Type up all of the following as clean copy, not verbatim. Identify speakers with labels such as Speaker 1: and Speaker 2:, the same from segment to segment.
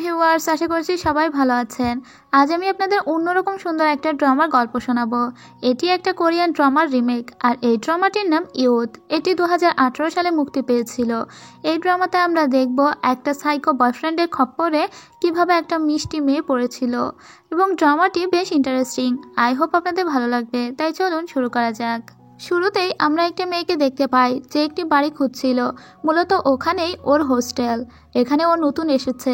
Speaker 1: Viewers, আশা করছি সবাই ভালো আছেন। আজ আমি আপনাদের অন্যরকম সুন্দর একটা ড্রামার গল্প শোনাবো। এটি একটা কোরিয়ান ড্রামার রিমেক, আর এই ড্রামাটির নাম ইউথ। এটি 2018 সালে মুক্তি পেয়েছিল। এই ড্রামাতে আমরা দেখব একটা সাইকো বয়ফ্রেন্ডের খপ্পরে কিভাবে একটা মিষ্টি মেয়ে পড়েছিল, এবং ড্রামাটি বেশ ইন্টারেস্টিং। আই হোপ আপনাদের ভালো লাগবে, তাই চলুন শুরু করা যাক। শুরুতেই আমরা একটা মেয়েকে দেখতে পাই যে একটি বাড়ি খুঁজছিল। মূলত ওখানেই ওর হোস্টেল। এখানে ও নতুন এসেছে।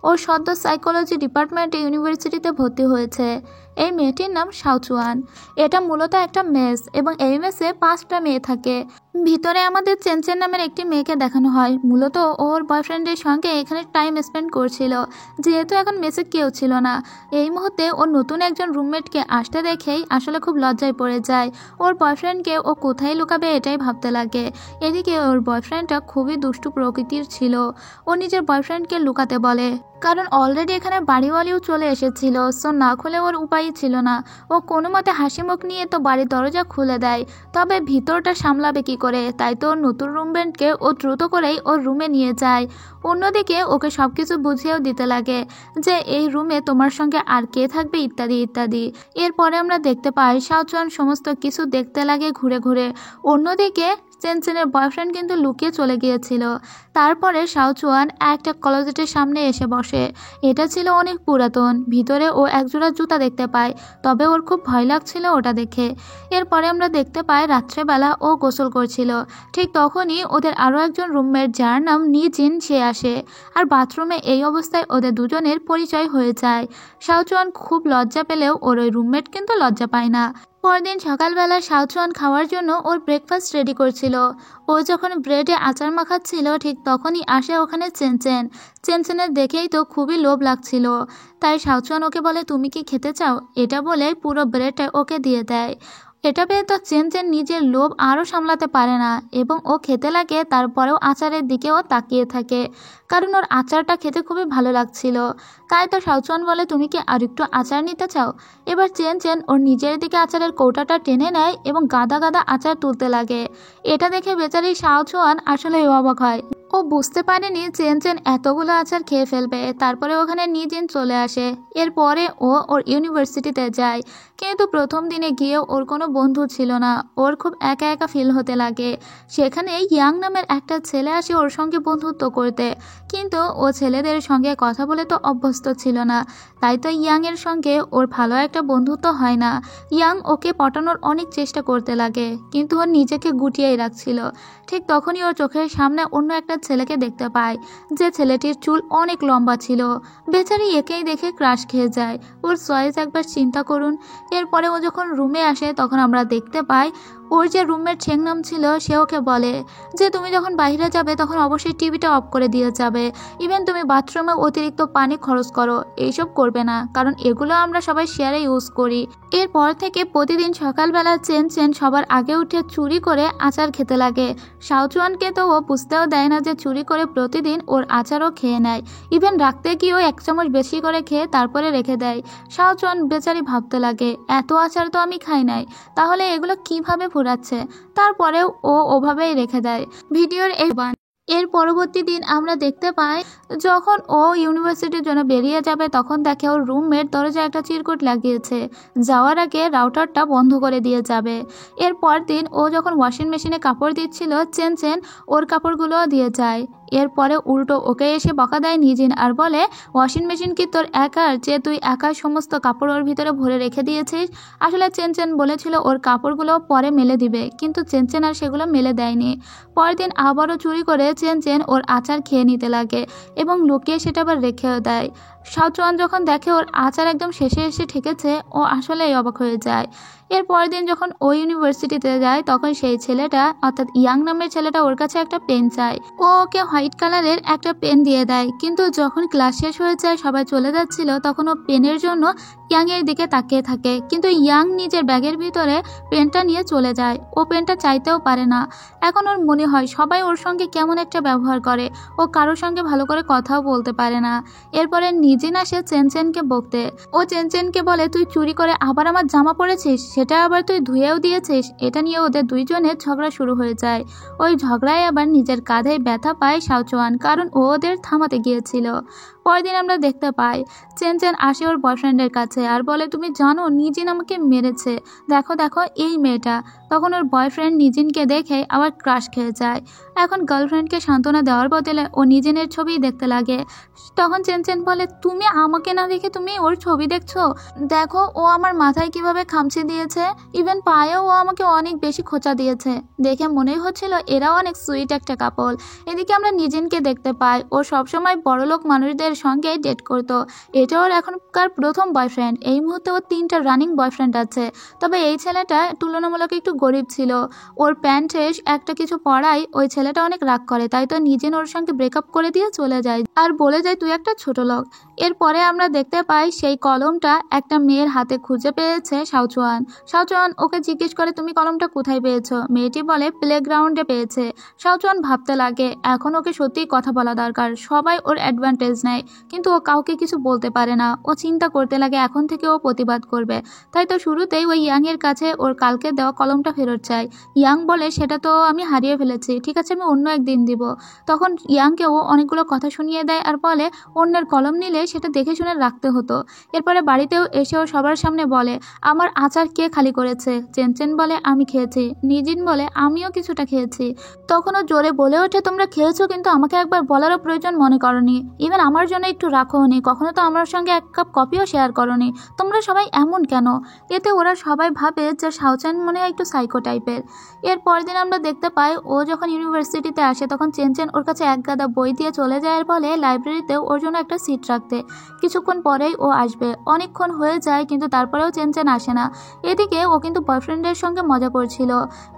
Speaker 1: ওর সদ্য সাইকোলজি ডিপার্টমেন্টে ইউনিভার্সিটিতে ভর্তি হয়েছে। এই মেয়েটির নাম শাওচুয়ান। এটা মূলত একটা মেস, এবং এই মেসে 5টা মেয়ে থাকে। ভিতরে আমাদের চেনচেন নামের একটি মেয়েকে দেখানো হয়। মূলত ওর বয়ফ্রেন্ডের সঙ্গে এখানে টাইম স্পেন্ড করছিল, যেহেতু এখন মেসে কেউ ছিল না। এই মুহূর্তে ওর নতুন একজন রুমমেটকে আসতে দেখেই আসলে খুব লজ্জায় পড়ে যায়। ওর বয়ফ্রেন্ডকে ও কোথায় লুকাবে এটাই ভাবতে লাগে। এদিকে ওর বয়ফ্রেন্ডটা খুবই দুষ্টু প্রকৃতির ছিল। ও নিজের বয়ফ্রেন্ডকে লুকাতে বলে, কারণ অলরেডি এখানে বাড়িওয়ালিও চলে এসেছিল। সো না খুলে ওর উপায়ই ছিল না। ও কোনো মতে হাসি মুখ নিয়ে তো বাড়ির দরজা খুলে দেয়, তবে ভিতরটা সামলাবে কি করে। তাই তো ওর নতুন রুমমেটকে ও দ্রুত করেই ওর রুমে নিয়ে যায়। অন্যদিকে ওকে সব কিছু বুঝিয়েও দিতে লাগে যে এই রুমে তোমার সঙ্গে আর কে থাকবে, ইত্যাদি ইত্যাদি। এরপরে আমরা দেখতে পাই শাওচুয়ান সমস্ত কিছু দেখতে লাগে ঘুরে ঘুরে। অন্যদিকে চেনচেনের বয়ফ্রেন্ড কিন্তু লুকিয়ে চলে গিয়েছিল। তারপরে শাওচুয়ান একটা ক্লোজেটের সামনে এসে বসে। এটা ছিল অনেক পুরাতন। ভিতরে ও একজোড়া জুতা দেখতে পায়, তবে ওর খুব ভয় লাগছিল ওটা দেখে। এরপরে আমরা দেখতে পাই রাত্রেবেলা ও গোসল করছিল। ঠিক তখনই ওদের আরও একজন রুমমেট, যার নাম নিজিন, সে আসে। আর বাথরুমে এই অবস্থায় ওদের দুজনের পরিচয় হয়ে যায়। শাওচুয়ান খুব লজ্জা পেলেও ওর ওই রুমমেট কিন্তু লজ্জা পায় না। পরদিন সকালবেলা শাওচুয়ান খাওয়ার জন্য ওর ব্রেকফাস্ট রেডি করছিল। ও যখন ব্রেডে আচার মাখাচ্ছিল, ঠিক তখনই আসে ওখানে চেনচেন। চেনচেনের দেখেই তো খুবই লোভ লাগছিল, তাই শাওচুয়ান ওকে বলে, তুমি কি খেতে চাও? এটা বলে পুরো ব্রেডটা ওকে দিয়ে দেয়। এটা পেয়ে তো চেনচেন নিজের লোভ আরও সামলাতে পারে না, এবং ও খেতে লাগে। তারপরেও আচারের দিকে ও তাকিয়ে থাকে, কারণ ওর আচারটা খেতে খুবই ভালো লাগছিল। তাই তো শাওচুয়ান বলে, তুমি কি আর একটু আচার নিতে চাও? এবার চেনচেন ওর নিজের দিকে আচারের কৌটাটা টেনে নেয় এবং গাদা গাদা আচার তুলতে লাগে। এটা দেখে বেচারি শাওচুয়ান আসলে অবাক হয়। ও বুঝতে পারেনি চেনচেন এতগুলো আচার খেয়ে ফেলবে। তারপরে ওখানে নিজিন চলে আসে। এরপরে ও ওর ইউনিভার্সিটিতে যায়, কিন্তু প্রথম দিনে গিয়ে ওর কোনো বন্ধু ছিল না। ওর খুব একা একা ফিল হতে লাগে। সেখানে ইয়াং নামের একটা ছেলে আসে ওর সঙ্গে বন্ধুত্ব করতে, কিন্তু ও ছেলেদের সঙ্গে কথা বলে তো অভ্যস্ত ছিল না। তাই তো ইয়াংয়ের সঙ্গে ওর ভালো একটা বন্ধুত্ব হয় না। ইয়াং ওকে পটানোর অনেক চেষ্টা করতে লাগে, কিন্তু ও নিজেকে গুটিয়েই রাখছিল। ঠিক তখনই ওর চোখের সামনে অন্য একটা ছেলেকে দেখতে পায়, যে ছেলেটির চুল অনেক লম্বা ছিল। বেচারি একেই দেখে ক্রাশ খেয়ে যায়। ওর চয়েস একবার চিন্তা করুন। এরপরে ও যখন রুমে আসে, তখন আমরা দেখতে পাই ওর যে রুমমেট ছেংনাম ছিল, সে ওকে বলে যে তুমি যখন বাইরে যাবে তখন অবশ্যই টিভিটা অফ করে দিয়ে যাবে। ইভেন তুমি বাথরুমে অতিরিক্ত পানি খরচ করো, এইসব করবে না, কারণ এগুলো আমরা সবাই শেয়ারে ইউজ করি। এরপর থেকে প্রতিদিন সকালবেলা চেনচেন সবার আগে উঠে চুরি করে আচার খেতে লাগে। শাওচুয়ানকে তো ও বুঝতেও দেয় না যে চুরি করে প্রতিদিন ওর আচারও খেয়ে নেয়। ইভেন রাখতে গিয়েও 1 চামচ বেশি করে খেয়ে তারপরে রেখে দেয়। শাওচুয়ান বেচারি ভাবতে লাগে, এত আচার তো আমি খাই নাই, তাহলে এগুলো কিভাবে ফুরাচ্ছে। তারপরেও ও ওভাবেই রেখে দেয়। ভিডিওর এর পরবর্তী দিন আমরা দেখতে পাই যখন ও ইউনিভার্সিটির জন্য বেরিয়ে যাবে, তখন দেখে ওর রুমমেট দরজায় একটা চিরকুট লাগিয়েছে। যাওয়ার আগে রাউটারটা বন্ধ করে দিয়ে যাবে। এরপর দিন ও যখন ওয়াশিং মেশিনে কাপড় দিচ্ছিল, চেনচেন ওর কাপড়গুলোও দিয়ে যায়। এরপরে উল্টো ওকে এসে বকা দেয় নিজিন, আর বলে, ওয়াশিং মেশিন কি তোর একার, যে তুই একাই সমস্ত কাপড় ওর ভিতরে ভরে রেখে দিয়েছিস? আসলে চেনচেন বলেছিল ওর কাপড়গুলো পরে মেলে দিবে, কিন্তু চেনচেন আর সেগুলো মেলে দেয়নি। পরের দিন আবারও চুরি করে চেনচেন ওর আচার খেয়ে নিতে লাগে, এবং লুকিয়ে সেটা আবার রেখেও দেয়। শাওচুয়ান যখন দেখে ওর আচার একদম শেষে এসে ঠেকেছে, ও আসলেই অবাক হয়ে যায়। এর পরের দিন যখন ও ইউনিভার্সিটিতে যায়, তখন সেই ছেলেটা, অর্থাৎ ইয়াং নামের ছেলেটা, ওর কাছে একটা পেন চায়। ও ওকে হোয়াইট কালারের একটা পেন দিয়ে দেয়, কিন্তু যখন ক্লাস শেষ হয়ে যায়, সবাই চলে যাচ্ছিল, তখন ও পেনের জন্য ইয়াংয়ের দিকে তাকিয়ে থাকে। কিন্তু ইয়াং নিজের ব্যাগের ভিতরে পেনটা নিয়ে চলে যায়। ও পেনটা চাইতেও পারে না। এখন ওর মনে হয় সবাই ওর সঙ্গে কেমন একটা ব্যবহার করে। ও কারোর সঙ্গে ভালো করে কথাও বলতে পারে না। এরপরে নিজিন আসে চেনচেনকে বকতে। ও চেনচেনকে বলে, তুই চুরি করে আবার আমার জামা পরেছিস, সেটা আবার তুই ধুয়েও দিয়েছিস। এটা নিয়ে ওদের দুইজনের ঝগড়া শুরু হয়ে যায়। ওই ঝগড়ায় আবার নিজের কাঁধে ব্যথা পায় শাওচুয়ান, কারণ ও ওদের থামাতে গিয়েছিল। পরের দিন আমরা দেখতে পাই চেনচেন আসে ওর বয়ফ্রেন্ডের কাছে আর বলে, তুমি জানো নিজিন আমাকে মেরেছে, দেখো দেখো এই মেয়েটা। তখন ওর বয়ফ্রেন্ড নিজিনকে দেখে আবার ক্রাশ খেয়ে যায়। এখন গার্লফ্রেন্ডকে সান্ত্বনা দেওয়ার বদলে ও নিজিনের ছবি দেখতে লাগে। তখন চেনচেন বলে, তুমি আমাকে না দেখে তুমি ওর ছবি দেখছো, দেখো ও আমার মাথায় কিভাবে খামচে দিয়েছে, ইভেন পায়েও ও আমাকে অনেক বেশি খোঁচা দিয়েছে। দেখে মনেই হচ্ছিল এরা অনেক সুইট একটা কাপল। এদিকে আমরা নিজিনকে দেখতে পাই, ও সবসময় বড়লোক মানুষদের সঙ্গে ডেট করতো। এটা ওর এখনকার প্রথম বয়ফ্রেন্ড। এই মুহূর্তে ওর 3টা রানিং বয়ফ্রেন্ড আছে। তবে এই ছেলেটা তুলনামূলক একটু গরিব ছিল। ওর প্যান্টে একটা কিছু পরাই ওই ছেলেটা অনেক রাগ করে, তাই তো নিজিন ওর সঙ্গে ব্রেকআপ করে দিয়ে চলে যায় আর বলে যায় তুই একটা ছোট লোক। এরপরে আমরা দেখতে পাই সেই কলমটা একটা মেয়ের হাতে খুঁজে পেয়েছে শাওচুয়ান। শাওচুয়ান ওকে জিজ্ঞেস করে, তুমি কলমটা কোথায় পেয়েছো? মেয়েটি বলে প্লেগ্রাউন্ডে পেয়েছে। শাওচুয়ান ভাবতে লাগে এখন ওকে সত্যিই কথা বলা দরকার। সবাই ওর অ্যাডভান্টেজ নেয় কিন্তু ও কাউকে কিছু বলতে পারে না। ও চিন্তা করতে লাগে এখন থেকে ও প্রতিবাদ করবে। তাই তো শুরুতেই ওই ইয়াংয়ের কাছে ওর কালকে দেওয়া কলমটা ফেরত চায়। ইয়াং বলে, সেটা তো আমি হারিয়ে ফেলেছি, ঠিক আছে আমি অন্য একদিন দিব। তখন ইয়াংকেও অনেকগুলো কথা শুনিয়ে দেয় আর বলে অন্যের কলম নিলে সেটা দেখে শুনে রাখতে হতো। এরপরে বাড়িতেও এসেও সবার সামনে বলে, আমার আচার কে খালি করেছে? চেনচেন বলে, আমি খেয়েছি। নিজিন বলে, আমিও কিছুটা খেয়েছি। তখন ও জোরে বলে ওঠে, তোমরা খেয়েছো কিন্তু আমাকে একবার বলারও প্রয়োজন মনে করনি, ইভেন আমার জন্য একটু রাখোনি, কখনো তো আমার সঙ্গে এক কাপ কফিও শেয়ার করনি, তোমরা সবাই এমন কেন? এতে ওরা সবাই ভাবে যে শাওচুয়ান মনে হয় একটু সাইকো টাইপের। এর পরের দিন আমরা দেখতে পাই ও যখন ইউনিভার্সিটিতে আসে তখন চেনচেন ওর কাছে এক গাদা বই দিয়ে চলে যায় আর বলে লাইব্রেরিতে ওর জন্য একটা সিট রাখতে, কিছুক্ষণ পরেই ও আসবে। অনেকক্ষণ হয়ে যায় কিন্তু তারপরেও চেনচেন আসে না। এদিকে ও কিন্তু বয়ফ্রেন্ডের সঙ্গে মজা করছিল।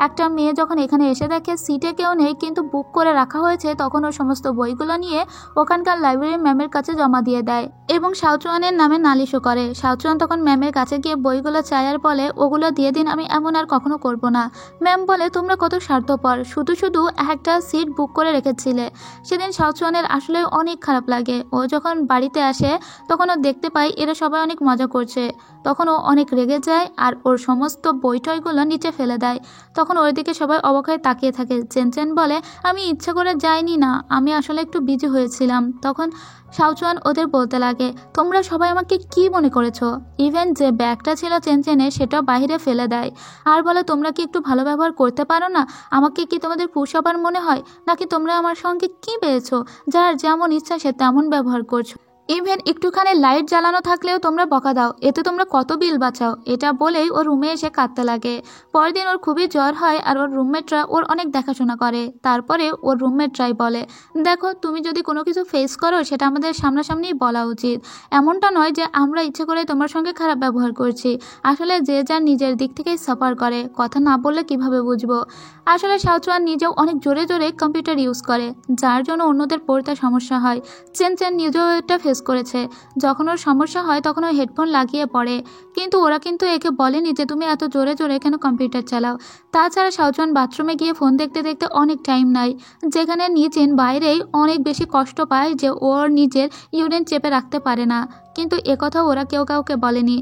Speaker 1: একটা মেয়ে যখন এখানে এসে দেখে সিটে কেউ নেই কিন্তু বুক করে রাখা হয়েছে, তখন ও সমস্ত বইগুলো নিয়ে ওখানকার লাইব্রেরি ম্যামের কাছে জমা দিয়ে দেয় এবং শাওচুয়ানের নামে নালিশও করে। শাওচুয়ান তখন ম্যামের কাছে গিয়ে বইগুলো চায় আর বলে, ওগুলো দিয়ে দিন, আমি এমন আর কখনো করব না। ম্যাম বলে, তোমরা কত স্বার্থপর, শুধু শুধু একটা সিট বুক করে রেখেছিলে। সেদিন শাওচুয়ানের আসলে অনেক খারাপ লাগে। ও যখন বাড়িতে আসে তখন ও দেখতে পাই এরা সবাই অনেক মজা করছে। তখন ও অনেক রেগে যায় আর ওর সমস্ত বইটইগুলো নিচে ফেলে দেয়। তখন ওর দিকে সবাই অবাক হয়ে তাকিয়ে থাকে। চেনচেন বলে, আমি ইচ্ছা করে যাইনি না, আমি আসলে একটু বিজি হয়েছিলাম। তখন শাওচুয়ান ওদের বলতে লাগে, তোমরা সবাই আমাকে কি মনে করেছো? ইভেন যে ব্যাগটা ছিল চেনচেনে সেটাও বাইরে ফেলে দেয় আর বলে, তোমরা কি একটু ভালো ব্যবহার করতে পারো না? আমাকে কি তোমাদের পুষাবার মনে হয় নাকি তোমরা আমার সঙ্গে কি পেয়েছো? যার যেমন ইচ্ছা সে তেমন ব্যবহার করছো। ইভেন একটুখানি লাইট জ্বালানো থাকলেও তোমরা বকা দাও, এতে তোমরা কত বিল বাঁচাও। এটা বলেই ওর রুমে এসে কাঁদতে লাগে। পরের দিন ওর খুবই জ্বর হয় আর ওর রুমমেটরা ওর অনেক দেখাশোনা করে। তারপরে ওর রুমমেটরাই বলে, দেখো তুমি যদি কোনো কিছু ফেস করো সেটা আমাদের সামনাসামনিই বলা উচিত, এমনটা নয় যে আমরা ইচ্ছে করে তোমার সঙ্গে খারাপ ব্যবহার করছি। আসলে যে যার নিজের দিক থেকেই সাফার করে, কথা না বললে কিভাবে বুঝবো? আসলে শাওচুয়ান নিজেও অনেক জোরে জোরে কম্পিউটার ইউজ করে, যার জন্য অন্যদের পড়তে সমস্যা হয়। চেনচেন নিজেও এটা ফেস করেছে। যখন ওর সমস্যা হয় তখন ও হেডফোন লাগিয়ে পড়ে, কিন্তু ওরা কিন্তু একে বলেনি যে তুমি এত জোরে জোরে কেন কম্পিউটার চালাও। তাছাড়া শাওচুয়ান বাথরুমে গিয়ে ফোন দেখতে দেখতে অনেক টাইম নেয়, যেখানে নিচেন বাইরেই অনেক বেশি কষ্ট পায় যে ওর নিজের ইউরিন চেপে রাখতে পারে না। কিন্তু একথা ওরা কেউ কাউকে বলেনি।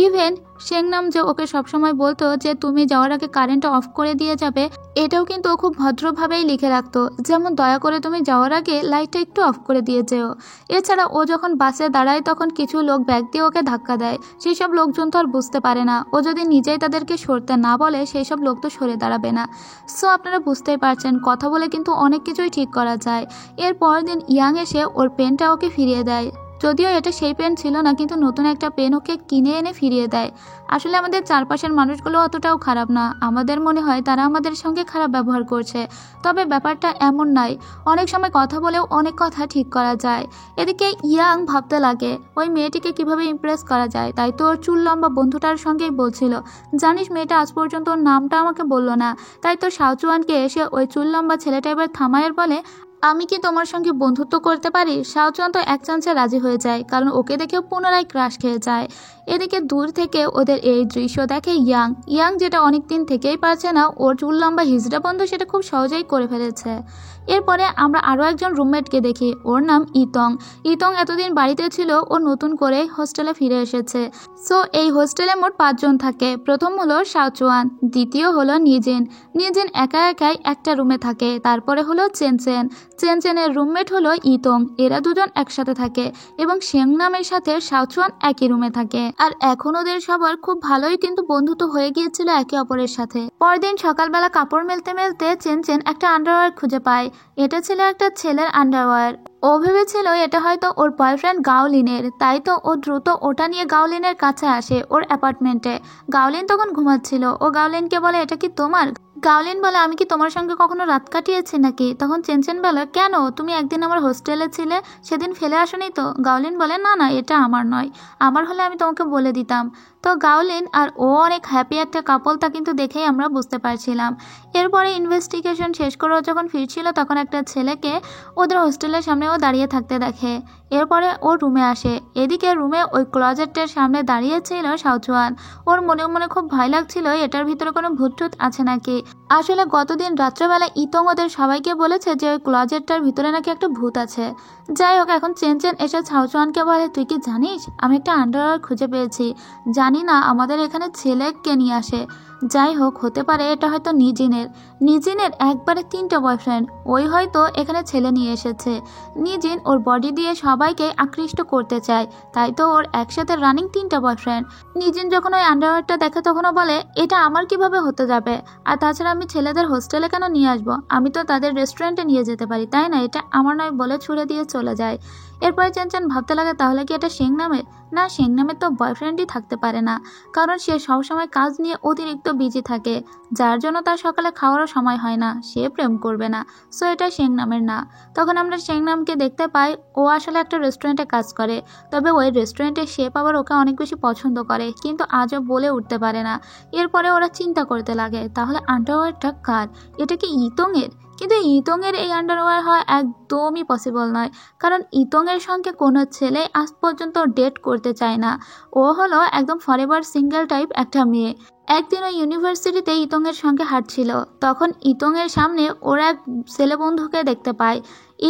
Speaker 1: ইভেন শেংনাম যে ওকে সবসময় বলতো যে তুমি যাওয়ার আগে কারেন্টটা অফ করে দিয়ে যাবে, এটাও কিন্তু ও খুব ভদ্রভাবেই লিখে রাখতো, যেমন দয়া করে তুমি যাওয়ার আগে লাইটটা একটু অফ করে দিয়ে যেও। এছাড়া ও যখন বাসে দাঁড়ায় তখন কিছু লোক ব্যাগ দিয়ে ওকে ধাক্কা দেয়। সেই সব লোকজন তো আর বুঝতে পারে না, ও যদি নিজেই তাদেরকে সরতে না বলে সেই সব লোক তো সরে দাঁড়াবে না। সো আপনারা বুঝতেই পারছেন, কথা বলে কিন্তু অনেক কিছুই ঠিক করা যায়। এর পরের দিন ইয়াং এসে ওর পেনটা ওকে ফিরিয়ে দেয়। যদিও এটা সেই পেন ছিল না, কিন্তু নতুন একটা পেন ওকে কিনে এনে ফিরিয়ে দেয়। আসলে আমাদের চারপাশের মানুষগুলো অতটাও খারাপ না, আমাদের মনে হয় তারা আমাদের সঙ্গে খারাপ ব্যবহার করছে, তবে ব্যাপারটা এমন নয়। অনেক সময় কথা বলেও অনেক কথা ঠিক করা যায়। এদিকে ইয়াং ভাবতে লাগে ওই মেয়েটিকে কিভাবে ইমপ্রেস করা যায়, তাই তো ওর চুল লম্বা বন্ধুটার সঙ্গেই বলছিল, জানিস মেয়েটা আজ পর্যন্ত ওর নামটা আমাকে বললো না। তাই তো শাওচুয়ানকে এসে ওই চুল লম্বা ছেলেটা এবার থামায়ের বলে, আমি কি তোমার সঙ্গে বন্ধুত্ব করতে পারি? শাওচুয়ান তো এক চান্সে রাজি হয়ে যায়, কারণ ওকে দেখেও পুনরায় ক্রাশ খেয়ে যায়। এদিকে দূর থেকে ওদের এই দৃশ্য দেখে ইয়াং যেটা অনেক দিন থেকেই পারছে না, ওর চুল লম্বা হিজড়া বন্ধু সেটা খুব সহজেই করে ফেলেছে। এরপরে আমরা আরও একজন রুমমেটকে দেখি, ওর নাম ইতং। ইতং এতদিন বাড়িতে ছিল, ও নতুন করে হোস্টেলে ফিরে এসেছে। সো এই হোস্টেলে মোট 5 জন থাকে। প্রথম হলো শাওচুয়ান, দ্বিতীয় হলো নিজিন। নিজিন একা একাই একটা রুমে থাকে। তারপরে হলো চেনচেন। চেনচেনের রুমমেট হলো ইতং। এরা দুজন একসাথে থাকে এবং শেংনামের সাথে শাওচুয়ান একই রুমে থাকে। আর এখন ওদের সবার খুব ভালোই কিন্তু বন্ধুত্ব হয়ে গিয়েছিল একে অপরের সাথে। পরদিন সকালবেলা কাপড় মেলতে মেলতে চেনচেন একটা আন্ডারওয়্যার খুঁজে পায়। এটা ছিল একটা ছেলের আন্ডারওয়্যার। ও ভেবেছিল এটা হয়তো ওর বয়ফ্রেন্ড গাওলিনের, তাই তো ও দ্রুত ওটা নিয়ে গাওলিনের কাছে আসে, ওর অ্যাপার্টমেন্টে। গাওলিন তখন ঘুমাচ্ছিল। ও গাওলিনকে বলে, এটা কি তোমার? গাওলিন বলে, আমি কি তোমার সঙ্গে কখনো রাত কাটিয়েছি নাকি? তখন চেনচেন বলে, কেন, তুমি একদিন আমার হোস্টেলে ছিলে, সেদিন ফেলে আসোনি তো? গাওলিন বলে, না না, এটা আমার নয়, আমার হলে আমি তোমাকে বলে দিতাম। তো গাওলিন আর ও অনেক হ্যাপি একটা কাপল, তা কিন্তু দেখেই আমরা বুঝতে পারছিলাম। এরপরে ইনভেস্টিগেশন শেষ করে ও যখন ফিরছিল তখন একটা ছেলেকে ওদের হোস্টেলের সামনে ও দাঁড়িয়ে থাকতে দেখে। এরপরে ও রুমে আসে। এদিকে রুমে ওই ক্লজেটের সামনে দাঁড়িয়েছিল শাওচুয়ান। ওর মনে মনে খুব ভয় লাগছিল এটার ভিতরে কোনো ভূত আছে নাকি। আসলে গতদিন রাত্রেবেলা ইতং ওদের সবাইকে বলেছে যে ওই ক্লজেটটার ভিতরে নাকি একটা ভূত আছে। যাই হোক, এখন চেনচেন এসে শাওচুয়ানকে বলে, তুই কি জানিস আমি একটা আন্ডারওয়্যার খুঁজে পেয়েছি, জানি না আমাদের এখানে ছেলেকে নিয়ে আসে। যাই হোক, হতে পারে এটা হয়তো নিজিনের একবারে 3টা বয়ফ্রেন্ড, ওই হয়তো এখানে ছেলে নিয়ে এসেছে। নিজিন ওর বডি দিয়ে সবাইকে আকৃষ্ট করতে চায়, তাই তো ওর একসাথে রানিং 3টা বয়ফ্রেন্ড। নিজিন যখন ওই আন্ডারওয়্যারটা দেখে তখনও বলে, এটা আমার কিভাবে হতে যাবে? আর তাছাড়া আমি ছেলেদের হোস্টেলে কেন নিয়ে আসবো? আমি তো তাদের রেস্টুরেন্টে নিয়ে যেতে পারি, তাই না? এটা আমার নয় বলে ছুড়ে দিয়ে চলে যায়। এরপরে চেনচেন ভাবতে লাগে, তাহলে কি এটা শেংনামের? না, শেংনামের তো বয়ফ্রেন্ডই থাকতে পারে না, কারণ সে সবসময় কাজ নিয়ে অতিরিক্ত বিজি থাকে, যার জন্য তার সকালে খাওয়ারও সময় হয় না। সে প্রেম করবে না, সো এটা শেংনামের না। তখন আমরা শেংনামকে দেখতে পাই, ও আসলে একটা রেস্টুরেন্টে কাজ করে, তবে ওই রেস্টুরেন্টে শেফ আবার ওকে অনেক বেশি পছন্দ করে, কিন্তু আজও বলে উঠতে পারে না। এরপরে ওরা চিন্তা করতে লাগে, তাহলে আন্ডারওয়্যারটা কার? এটা কি ইতংয়ের? কিন্তু ইতংয়ের এই আন্ডারওয়্যার হওয়া একদমই পসিবল নয়, কারণ ইতংয়ের সঙ্গে কোনো ছেলে আজ পর্যন্ত ডেট করতে চায় না। ও হলো একদম ফরএভার সিঙ্গেল টাইপ একটা মেয়ে। একদিন ওই ইউনিভার্সিটিতে ইতংয়ের সঙ্গে হাঁটছিল, তখন ইতংয়ের সামনে ওর এক ছেলে বন্ধুকে দেখতে পায়।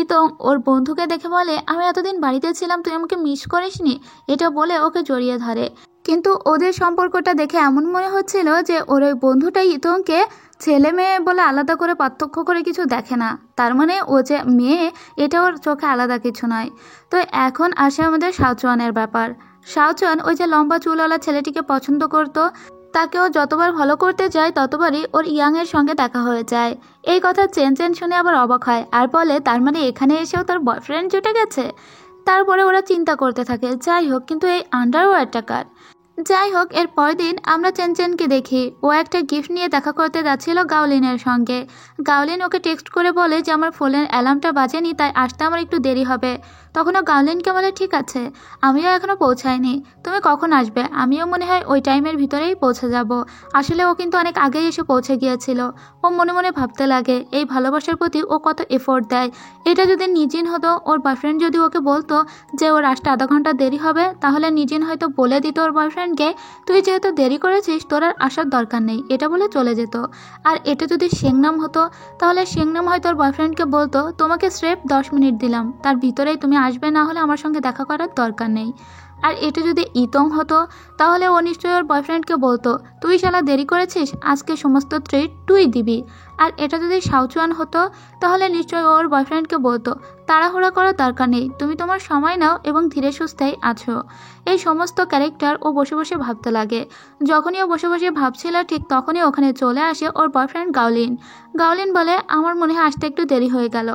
Speaker 1: ইতং ওর বন্ধুকে দেখে বলে, আমি এতদিন বাড়িতে ছিলাম, তুই আমাকে মিস করিসনি? এটা বলে ওকে জড়িয়ে ধরে। কিন্তু ওদের সম্পর্কটা দেখে এমন মনে হচ্ছিল যে ওর ওই বন্ধুটাই ইতংকে ছেলে মেয়ে বলে আলাদা করে পার্থক্য করে কিছু দেখে না, তার মানে ও যে মেয়ে এটা ওর চোখে আলাদা কিছু নয়। তো এখন আসে আমাদের শাওচুয়ানের ব্যাপার। শাওচুয়ান ওই যে লম্বা চুলওয়ালা ছেলেটিকে পছন্দ করতো, তাকেও যতবার ভালো করতে যায় ততবারই ওর ইয়াংয়ের সঙ্গে দেখা হয়ে যায়। এই কথা চেনচেন শুনে আবার অবাক হয় আর বলে, তার মানে এখানে এসেও তার বয়ফ্রেন্ড জুটে গেছে। তারপরে ওরা চিন্তা করতে থাকে, যাই হোক, কিন্তু এই আন্ডারওয়্যারটা কার? যাই হোক, এর পরের দিন আমরা চেনচেনকে দেখি, ও একটা গিফট নিয়ে দেখা করতে যাচ্ছিল গাওলিনের সঙ্গে। গাওলিন ওকে টেক্সট করে বলে যে আমার ফোনের অ্যালার্মটা বাজেনি, তাই আসতে আমার একটু দেরি হবে। তখন ও গাওলিনকে বলে, ঠিক আছে, আমিও এখনও পৌঁছাইনি, তুমি কখন আসবে? আমিও মনে হয় ওই টাইমের ভিতরেই পৌঁছে যাব। আসলে ও কিন্তু অনেক আগেই এসে পৌঁছে গিয়েছিল। ও মনে মনে ভাবতে লাগে এই ভালোবাসার প্রতি ও কত এফোর্ট দেয়। এটা যদি নিজিন হতো, ওর বয়ফ্রেন্ড যদি ওকে বলতো যে ওর আসতে আধা ঘন্টা দেরি হবে, তাহলে নিজিন হয়তো বলে দিত ওর বয়ফ্রেন্ডকে, তুই যেহেতু দেরি করেছিস তোর আর আসার দরকার নেই, এটা বলে চলে যেত। আর এটা যদি শেংনাম হতো, তাহলে শেংনাম হয়তো ওর বয়ফ্রেন্ডকে বলতো, তোমাকে স্রেফ 10 মিনিট দিলাম, তার ভিতরেই তুমি আসবে, না হলে আমার সঙ্গে দেখা করার দরকার নেই। আর এটা যদি ইতং হতো, তাহলে ও নিশ্চয়ই ওর বয়ফ্রেন্ডকে বলতো, তুই শালা দেরি করেছিস, আজকে সমস্ত ট্রিট তুই দিবি। আর এটা যদি শাওচুয়ান হতো, তাহলে নিশ্চয়ই ওর বয়ফ্রেন্ডকে বলতো, তাড়াহুড়া করার দরকার নেই, তুমি তোমার সময় নাও এবং ধীরে সুস্থেই আছো। এই সমস্ত ক্যারেক্টার ও বসে বসে ভাবতে লাগে। যখনই ও বসে বসে ভাবছিল, ঠিক তখনই ওখানে চলে আসে ওর বয়ফ্রেন্ড গাওলিন। গাওলিন বলে, আমার মনে হয় আসতে একটু দেরি হয়ে গেল।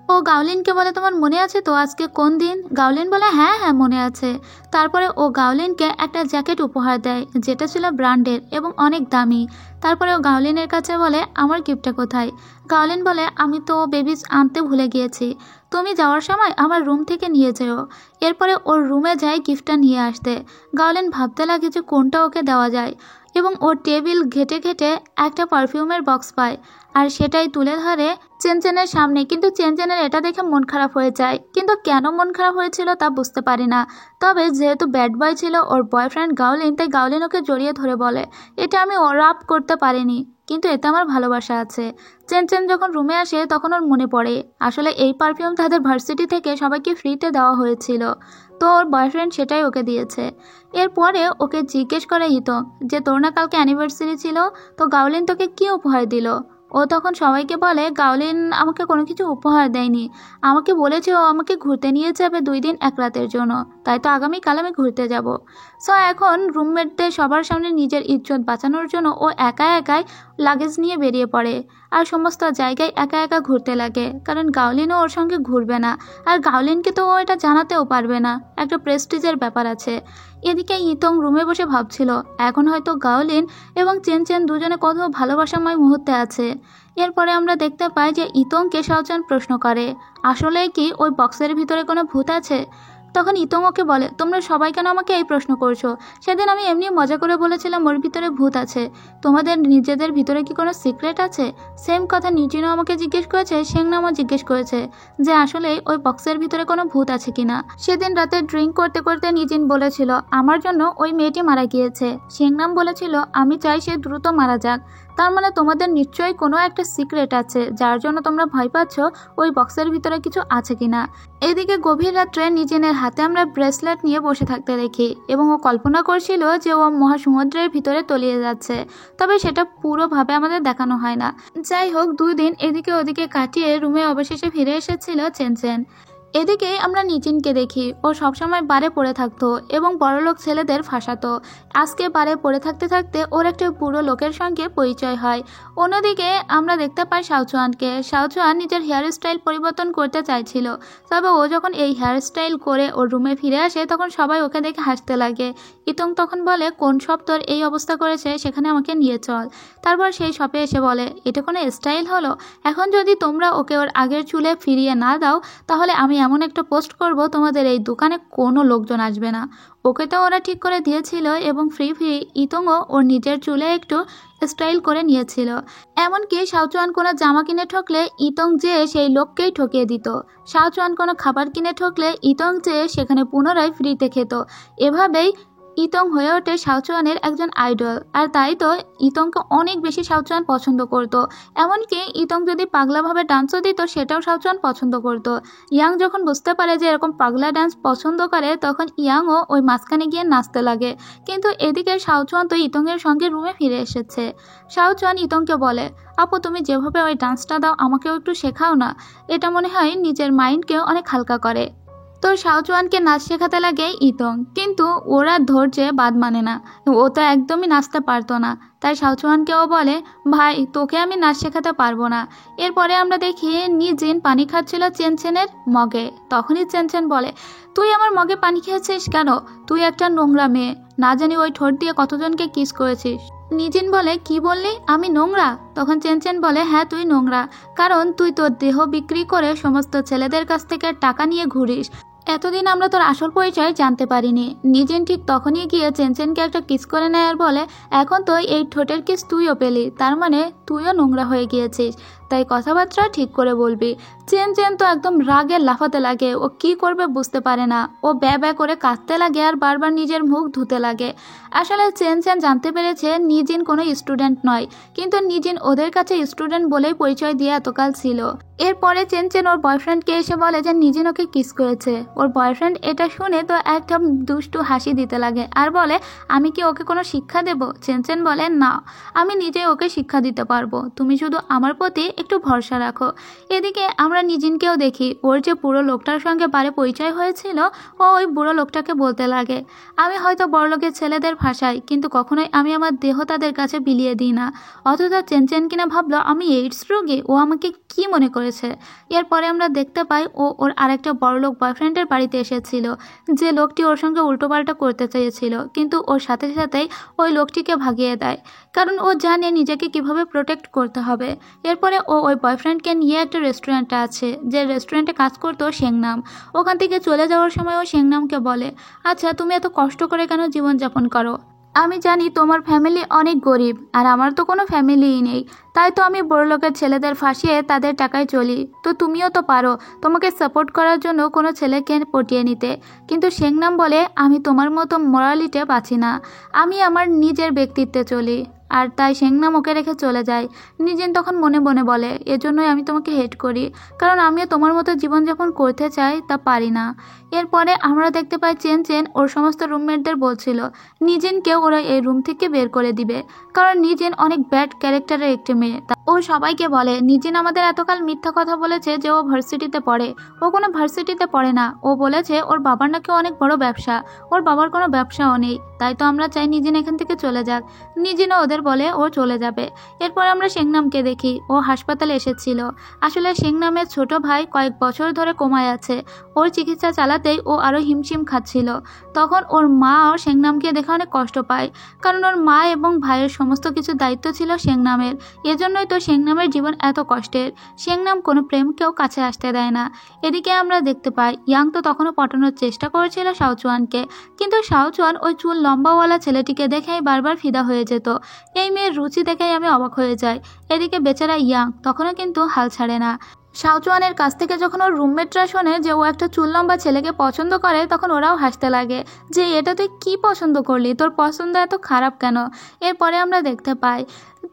Speaker 1: ও গাওলিনকে বলে, তোমার মনে আছে তো আজকে কোন দিন? গাওলিন বলে, হ্যাঁ হ্যাঁ মনে আছে। তারপরে ও গাওলিনকে একটা জ্যাকেট উপহার দেয়, যেটা ছিল ব্র্যান্ডের এবং অনেক দামি। তারপরে ও গাওলিনের কাছে বলে, আমার গিফটটা কোথায়? গাওলিন বলে, আমি তো বেবিজ আনতে ভুলে গিয়েছি, তুমি যাওয়ার সময় আমার রুম থেকে নিয়ে যেও। এরপরে ওর রুমে যায় গিফটটা নিয়ে আসতে। গাওলিন ভাবতে লাগে যে কোনটা ওকে দেওয়া যায়, এবং ওর টেবিল ঘেটে ঘেটে একটা পারফিউমের বক্স পায়, আর সেটাই তুলে ধরে চেনচেনের সামনে। কিন্তু চেনচেনের এটা দেখে মন খারাপ হয়ে যায়, কিন্তু কেন মন খারাপ হয়েছিল তা বুঝতে পারি না। তবে যেহেতু ব্যাড বয় ছিল ওর বয়ফ্রেন্ড গাওলিন, তাই গাওলিন ওকে জড়িয়ে ধরে বলে, এটা আমি রাপ করতে পারিনি, কিন্তু এতে আমার ভালোবাসা আছে। চেন যখন রুমে আসে তখন ওর মনে পড়ে আসলে এই পারফিউম তাদের ভার্সিটি থেকে সবাইকে ফ্রিতে দেওয়া হয়েছিল, তো ওর বয়ফ্রেন্ড সেটাই ওকে দিয়েছে। এরপরে ওকে জিজ্ঞেস করে ইতং যে তোর না কালকে অ্যানিভার্সারি ছিল, তো গাওলিন তোকে কী উপহার দিল? ও তখন সবাইকে বলে গাওলিন আমাকে কোনো কিছু উপহার দেয়নি, আমাকে বলেছে ও আমাকে ঘুরতে নিয়ে যাবে 2 দিন 1 রাতের জন্য, তাই তো আগামীকাল আমি ঘুরতে যাব। সো এখন রুমমেটদের সবার সামনে নিজের ইজ্জত বাঁচানোর জন্য ও একাই লাগেজ নিয়ে বেরিয়ে পড়ে আর সমস্ত জায়গায় একা ঘুরতে লাগে, কারণ গাওলিনও ওর সঙ্গে ঘুরবে না, আর গাওলিনকে তো ও এটা জানাতেও পারবে না, একটা প্রেস্টিজের ব্যাপার আছে। এদিকে ইতং রুমে বসে ভাবছিল এখন হয়তো গাওলিন এবং চেন দুজনে কত ভালোবাসাময় মুহূর্তে আছে। এরপরে আমরা দেখতে পাই যে ইতংকে শাওচান প্রশ্ন করে আসলে কি ওই বক্সের ভিতরে কোনো ভূত আছে। তখন ইতং ওকে বলে তোমরা সবাই কেন আমাকে এই প্রশ্ন করছো? সেদিন আমি এমনি মজা করে বলেছিলাম ওর ভিতরে ভূত আছে, তোমাদের নিজেদের ভিতরে কি কোনো সিক্রেট আছে? সেম কথা নিজিনও আমাকে জিজ্ঞেস করেছে, শেংনামও জিজ্ঞেস করেছে যে আসলে ওই বক্সের ভিতরে কোনো ভূত আছে কিনা। সেদিন রাতে ড্রিঙ্ক করতে করতে নিজিন বলেছিল আমার জন্য ওই মেয়েটি মারা গিয়েছে, শেংনাম বলেছিল আমি চাই সে দ্রুত মারা যাক। তার মানে তোমাদের নিশ্চয়ই কোনো একটা সিক্রেট আছে যার জন্য তোমরা ভয় পাচ্ছ ওই বক্সের ভিতরে কিছু আছে কিনা। এদিকে গভীর রাত্রে নিজিনের হাতে আমরা ব্রেসলেট নিয়ে বসে থাকতে দেখি এবং ও কল্পনা করছিল যে ও মহাসমুদ্রের ভিতরে তলিয়ে যাচ্ছে, তবে সেটা পুরোভাবে আমাদের দেখানো হয় না। যাই হোক 2 দিন এদিকে ওদিকে কাটিয়ে রুমে অবশেষে ফিরে এসেছিল চেন। এদিকে আমরা নিজিনকে দেখি ও সবসময় বারে পড়ে থাকতো এবং বড়লোক ছেলেদের ফাঁসাতো। আজকে বারে পড়ে থাকতে থাকতে ওর একটা বুড়ো লোকের সঙ্গে পরিচয় হয়। অন্যদিকে আমরা দেখতে পাই শাওচুয়ান নিজের হেয়ার স্টাইল পরিবর্তন করতে চাইছিল, তবে ও যখন এই হেয়ার স্টাইল করে ওর রুমে ফিরে আসে তখন সবাই ওকে দেখে হাসতে লাগে। ইতং তখন বলে কোন শপ তোর এই অবস্থা করেছে সেখানে আমাকে নিয়ে চল। তারপর সেই শপে এসে বলে এটা কোনো স্টাইল হলো? এখন যদি তোমরা ওকে ওর আগের চুলে ফিরিয়ে না দাও তাহলে আমি এমন একটা পোস্ট করব তোমাদের এই দোকানে কোনো লোকজন আসবে না। ওকে তো ওরা ঠিক করে দিয়েছিল এবং ফ্রি ইতংও ওর নিজের চুলে একটু স্টাইল করে নিয়েছিল। এমনকি শাওচুয়ান কোনো জামা কিনে ঠকলে ইতং যে সেই লোককেই ঠকিয়ে দিত, শাওচুয়ান কোনো খাবার কিনে ঠকলে ইতং যে সেখানে পুনরায় ফ্রিতে খেত। এভাবেই ইতং হয়ে ওঠে শাওচুয়ানের একজন আইডল, আর তাই তো ইতংকে অনেক বেশি শাওচুয়ান পছন্দ করত। এমনকি ইতং যদি পাগলাভাবে ডান্সও দিত সেটাও শাওচুয়ান পছন্দ করত। ইয়াং যখন বুঝতে পারে যে এরকম পাগলা ডান্স পছন্দ করে তখন ইয়াংও ওই মাঝখানে গিয়ে নাচতে লাগে। কিন্তু এদিকে শাওচুয়ান তো ইতংয়ের সঙ্গে রুমে ফিরে এসেছে। শাওচুয়ান ইতংকে বলে আপু তুমি যেভাবে ওই ডান্সটা দাও আমাকেও একটু শেখাও না, এটা মনে হয় নিজের মাইন্ডকেও অনেক হালকা করে। তো শাওচুয়ানকে নাচ শেখাতে লাগে ইতং, কিন্তু ওরা ধৈর্যে বাদ মানে না, ও তো একদমই নাচতে পারতো না। তাই শাওচুয়ানকেও বলে ভাই তোকে আমি নাচ শেখাতে পারবো না। এরপরে আমরা দেখি নিজিন পানি খাচ্ছিল চেনের মগে। তখনই চেন বলে তুই আমার মগে পানি খেয়েছিস কেন? তুই একটা নোংরা মেয়ে, না জানি ওই ঠোঁট দিয়ে কতজনকে কিস করেছিস। নিজিন বলে কি বললি আমি নোংরা? তখন চেন বলে হ্যাঁ তুই নোংরা, কারণ তুই তোর দেহ বিক্রি করে সমস্ত ছেলেদের কাছ থেকে টাকা নিয়ে ঘুরিস। এতদিন আমরা তোর আসল পরিচয় জানতে পারিনি। নিজিন ঠিক তখনই গিয়ে চেনকে একটা কিস করে নেয় আর বলে এখন তো এই ঠোঁটের কিস তুইও পেলি, তার মানে তুইও নোংরা হয়ে গিয়েছিস, তাই কথাবার্তা ঠিক করে বলবি। চেন তো একদম রাগে লাফাতে লাগে, ও কি করবে বুঝতে পারে না। ও ব্যা করে কাঁদতে লাগে আর বারবার নিজের মুখ ধুতে লাগে। আসলে চেন জানতে পেরেছে নিজিন কোনো স্টুডেন্ট নয়, কিন্তু নিজিন ওদের কাছে স্টুডেন্ট বলেই পরিচয় দিয়ে এতকাল ছিল। এরপরে চেন ওর বয়ফ্রেন্ডকে এসে বলে যে নিজিন ওকে কিস করেছে। ওর বয়ফ্রেন্ড এটা শুনে তো একটা দুষ্টু হাসি দিতে লাগে আর বলে আমি কি ওকে কোনো শিক্ষা দেব? চেন বলে না, আমি নিজেই ওকে শিক্ষা দিতে পারবো, তুমি শুধু আমার প্রতি একটু ভরসা রাখো। এদিকে আমরা নিজিনকেও দেখি ওর যে বুড়ো লোকটার সঙ্গে বারে পরিচয় হয়েছিল ও ওই বুড়ো লোকটাকে বলতে লাগে আমি হয়তো বড়লোকের ছেলেদের ভাষায়, কিন্তু কখনোই আমি আমার দেহ তাদের কাছে বিলিয়ে দিই না। অথচ চেন কিনা ভাবলো আমি এইডস রোগী, ও আমাকে কি মনে করেছে। এরপরে আমরা দেখতে পাই ও ওর আরেকটা বড়লোক বয়ফ্রেন্ডের বাড়িতে এসেছিল, যে লোকটি ওর সঙ্গে উল্টোপাল্টা করতে চেয়েছিল, কিন্তু ওর সাথে সাথেই ওই লোকটিকে ভাগিয়ে দেয়, কারণ ও জানে নিজেকে কিভাবে প্রোটেক্ট করতে হবে। এরপরে ও ওই বয়ফ্রেন্ডকে নিয়ে একটা রেস্টুরেন্টে আছে, যে রেস্টুরেন্টে কাজ করতো শেংনাম। ওখান থেকে চলে যাওয়ার সময় ও শেংনামকে বলে আচ্ছা তুমি এত কষ্ট করে কেন জীবনযাপন করো? আমি জানি তোমার ফ্যামিলি অনেক গরিব, আর আমার তো কোনো ফ্যামিলিই নেই, তাই তো আমি বড়লোকের ছেলেদের ফাঁসিয়ে তাদের টাকায় চলি। তো তুমিও তো পারো তোমাকে সাপোর্ট করার জন্য কোনো ছেলেকে পটিয়ে নিতে। কিন্তু শেংনাম বলে আমি তোমার মতো মোরালিতে বাঁচি না, আমি আমার নিজের ব্যক্তিত্বে চলি। আর তাই শেংনাম ওকে রেখে চলে যায়। নিজেন তখন মনে মনে বলে, এজন্যই আমি তোমাকে হেট করি, কারণ আমিও তোমার মতো জীবনযাপন করতে চাই, তা পারি না। এরপরে আমরা দেখতে পাই চেন চেন ওর সমস্ত রুমমেটদের বলছিল নিজেনকেও ওরা এই রুম থেকে বের করে দিবে, কারণ নিজেন অনেক ব্যাড ক্যারেক্টারের একটি মেয়ে। ও সবাইকে বলে নিজেন আমাদের এতকাল মিথ্যা কথা বলেছে যে ও ভার্সিটিতে পড়ে। ও কোনো ভার্সিটিতে পড়ে না। ও বলেছে ওর বাবার নাকি অনেক বড় ব্যবসা, ওর বাবার কোনো ব্যবসাও নেই। তাই তো আমরা চাই নিজেন এখান থেকে চলে যাক। নিজেনও ওদের বলে ও চলে যাবে। এরপর আমরা শেংনামকে দেখি, ও হাসপাতালে এসেছিল। আসলে শেংনামের ছোট ভাই কয়েক বছর ধরে কোমায় আছে। ওর চিকিৎসা চালাতেই ও আরও হিমশিম খাচ্ছিল। তখন ওর মা ও শেংনামকে দেখে অনেক কষ্ট পায়, কারণ ওর মা এবং ভাইয়ের সমস্ত কিছু দায়িত্ব ছিল শেংনামের। এজন্যই তো শেংনামের জীবন এত কষ্টের। শেংনাম কোনো প্রেমকেও কাছে আসতে দেয় না। এদিকে আমরা দেখতে পাই ইয়াং তো তখনও পটানোর চেষ্টা করেছিল শাওচুয়ানকে, কিন্তু শাওচুয়ান ওই চুল লম্বাওয়ালা ছেলেটিকে দেখেই বারবার ফিদা হয়ে যেত। এই মেয়ের রুচি দেখেই আমি অবাক হয়ে যাই। এদিকে বেচারা ইয়াং তখনও কিন্তু হাল ছাড়ে না। শাওচুয়ানের কাছ থেকে যখন ওর রুমমেটরা শোনে যে ও একটা চুল লম্বা ছেলেকে পছন্দ করে, তখন ওরাও হাসতে লাগে যে এটা তুই কী পছন্দ করলি, তোর পছন্দ এত খারাপ কেন। এরপরে আমরা দেখতে পাই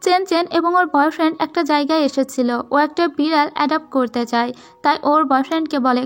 Speaker 1: চেন চেন এবং ওর বয়ফ্রেন্ড একটা জায়গায় এসেছিল। ও একটা বিড়াল অ্যাডাপ্ট করতে চায়। তাই ওর বয়ফ্রেন্ডকে বলে,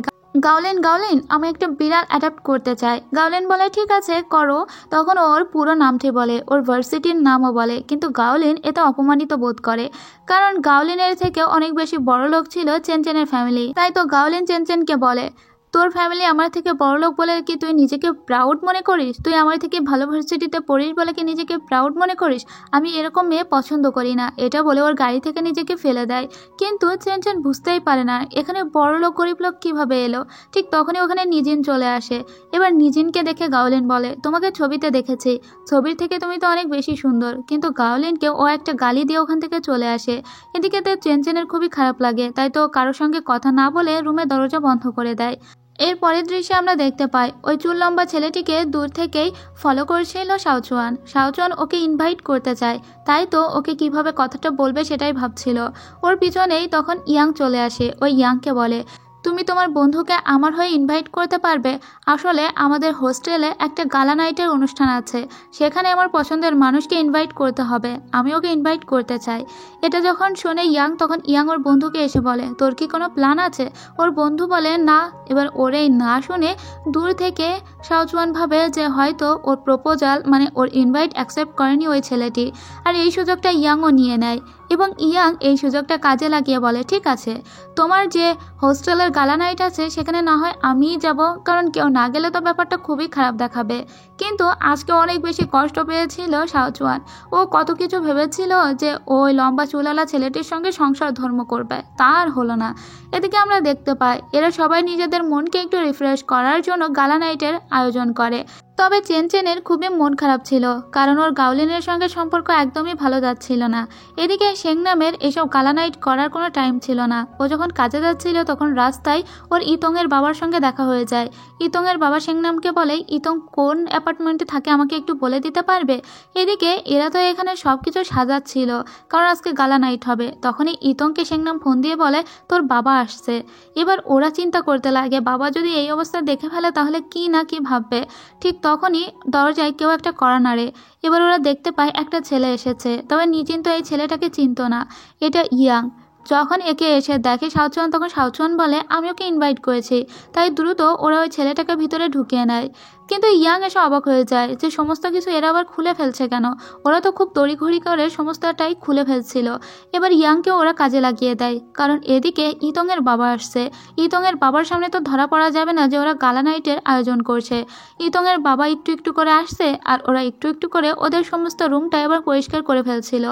Speaker 1: গাওলিন গাওলিন আমি একটা বিড়াল অ্যাডাপ্ট করতে চাই। গাওলিন বলে ঠিক আছে করো। তখন ওর পুরো নামটি বলে, ওর ভার্সিটির নামও বলে, কিন্তু গাওলিন এতে অপমানিত বোধ করে, কারণ গাওলিনের থেকে অনেক বেশি বড় লোক ছিল চেনচেনের ফ্যামিলি। তাই তো গাওলিন চেনচেনকে বলে, তোর ফ্যামিলি আমার থেকে বড়লোক বলে কি তুই নিজেকে প্রাউড মনে করিস? তুই আমার থেকে ভালো ভার্সিটিতে পড়িস বলে কি নিজেকে প্রাউড মনে করিস? আমি এরকম মেয়ে পছন্দ করি না। এটা বলে ওর গাড়ি থেকে নিজেকে ফেলে দেয়। কিন্তু চেনচেন বুঝতেই পারে না এখানে বড়লোক গরিব লোক কীভাবে এলো। ঠিক তখনই ওখানে নিজিন চলে আসে। এবার নিজিনকে দেখে গাওলিন বলে, তোমাকে ছবিতে দেখেছি, ছবির থেকে তুমি তো অনেক বেশি সুন্দর। কিন্তু গাওলিনকে ও একটা গালি দিয়ে ওখান থেকে চলে আসে। এদিকে তো চেনচেনের খুবই খারাপ লাগে, তাই তো কারোর সঙ্গে কথা না বলে রুমে দরজা বন্ধ করে দেয়। এর পরের দৃশ্যে আমরা দেখতে পাই ওই চুল লম্বা ছেলেটিকে দূর থেকেই ফলো করছিল শাওচুয়ান। শাওচুয়ান ওকে ইনভাইট করতে চায়, তাই তো ওকে কিভাবে কথাটা বলবে সেটাই ভাবছিল। ওর পিছনেই তখন ইয়াং চলে আসে। ওই ইয়াংকে বলে, তুমি তোমার বন্ধুকে আমার হয়ে ইনভাইট করতে পারবে? আসলে আমাদের হোস্টেলে একটা গালা নাইটের অনুষ্ঠান আছে, সেখানে আমার পছন্দের মানুষকে ইনভাইট করতে হবে, আমি ওকে ইনভাইট করতে চাই। এটা যখন শোনে ইয়াং, তখন ইয়াং ওর বন্ধুকে এসে বলে, তোর কি কোনো প্ল্যান আছে? ওর বন্ধু বলে না। এবার ওর এই না শুনে দূর থেকে শাওচুয়ান ভাবে যে হয়তো ওর প্রপোজাল মানে ওর ইনভাইট অ্যাকসেপ্ট করেনি ওই ছেলেটি, আর এই সুযোগটা ইয়াংও নিয়ে নেয়। এবং ইয়াং এই সুযোগটা কাজে লাগিয়ে বলে, ঠিক আছে, তোমার যে হোস্টেলের গালা নাইট আছে সেখানে না হয় আমিই যাব, কারণ কেউ না গেলে তো ব্যাপারটা খুবই খারাপ দেখাবে। কিন্তু আজকে অনেক বেশি কষ্ট পেয়েছিল শাওচুয়ান। ও কত কিছু ভেবেছিল যে ওই লম্বা চুলালা ছেলেটির সঙ্গে সংসার ধর্ম করবে, তার হলো না। এদিকে আমরা দেখতে পাই এরা সবাই নিজেদের মনকে একটু রিফ্রেশ করার জন্য গালা নাইটের আয়োজন করে। তবে চেনচেনের খুবই মন খারাপ ছিল, কারণ ওর গাওলিনের সঙ্গে সম্পর্ক একদমই ভালো যাচ্ছিল না। এদিকে শেংনামের এসব গালা নাইট করার কোনো টাইম ছিল না। ও যখন কাজে যাচ্ছিল তখন রাস্তায় ওর ইতংয়ের বাবার সঙ্গে দেখা হয়ে যায়। ইতংয়ের বাবা শেংনামকে বলে, ইতং কোন অ্যাপার্টমেন্টে থাকে আমাকে একটু বলে দিতে পারবে? এদিকে এরা তো এখানে সব কিছু সাজাচ্ছিল, কারণ আজকে গালা নাইট হবে। তখনই ইতংকে শেংনাম ফোন দিয়ে বলে, তোর বাবা আসছে। এবার ওরা চিন্তা করতে লাগে বাবা যদি এই অবস্থা দেখে ফেলে তাহলে কি না কি ভাববে। ঠিক তখনই দরজায় কেউ একটা কড়া নাড়ে। এবার ওরা দেখতে পায় একটা ছেলে এসেছে, তবে নিজিন তো এই ছেলেটাকে চিনত না, এটা ইয়াং। যখন একে এসে দেখে শাওচুয়ান, তখন শাওচুয়ান বলে, আমি ওকে ইনভাইট করেছি। তাই দ্রুত ওরা ওই ছেলেটাকে ভিতরে ঢুকিয়ে নেয়। কিন্তু ইয়াং এসে অবাক হয়ে যায় যে সমস্ত কিছু এরা আবার খুলে ফেলছে কেন। ওরা তো খুব তড়িঘড়ি করে সমস্তটাই খুলে ফেলছিল। এবার ইয়াংকে ওরা কাজে লাগিয়ে দেয়, কারণ এদিকে ইতংয়ের বাবা আসছে। ইতংয়ের বাবার সামনে তো ধরা পড়া যাবে না যে ওরা গালা নাইটের আয়োজন করছে। ইতংয়ের বাবা একটু একটু করে আসছে, আর ওরা একটু একটু করে ওদের সমস্ত রুমটা এবার পরিষ্কার করে ফেলছিল।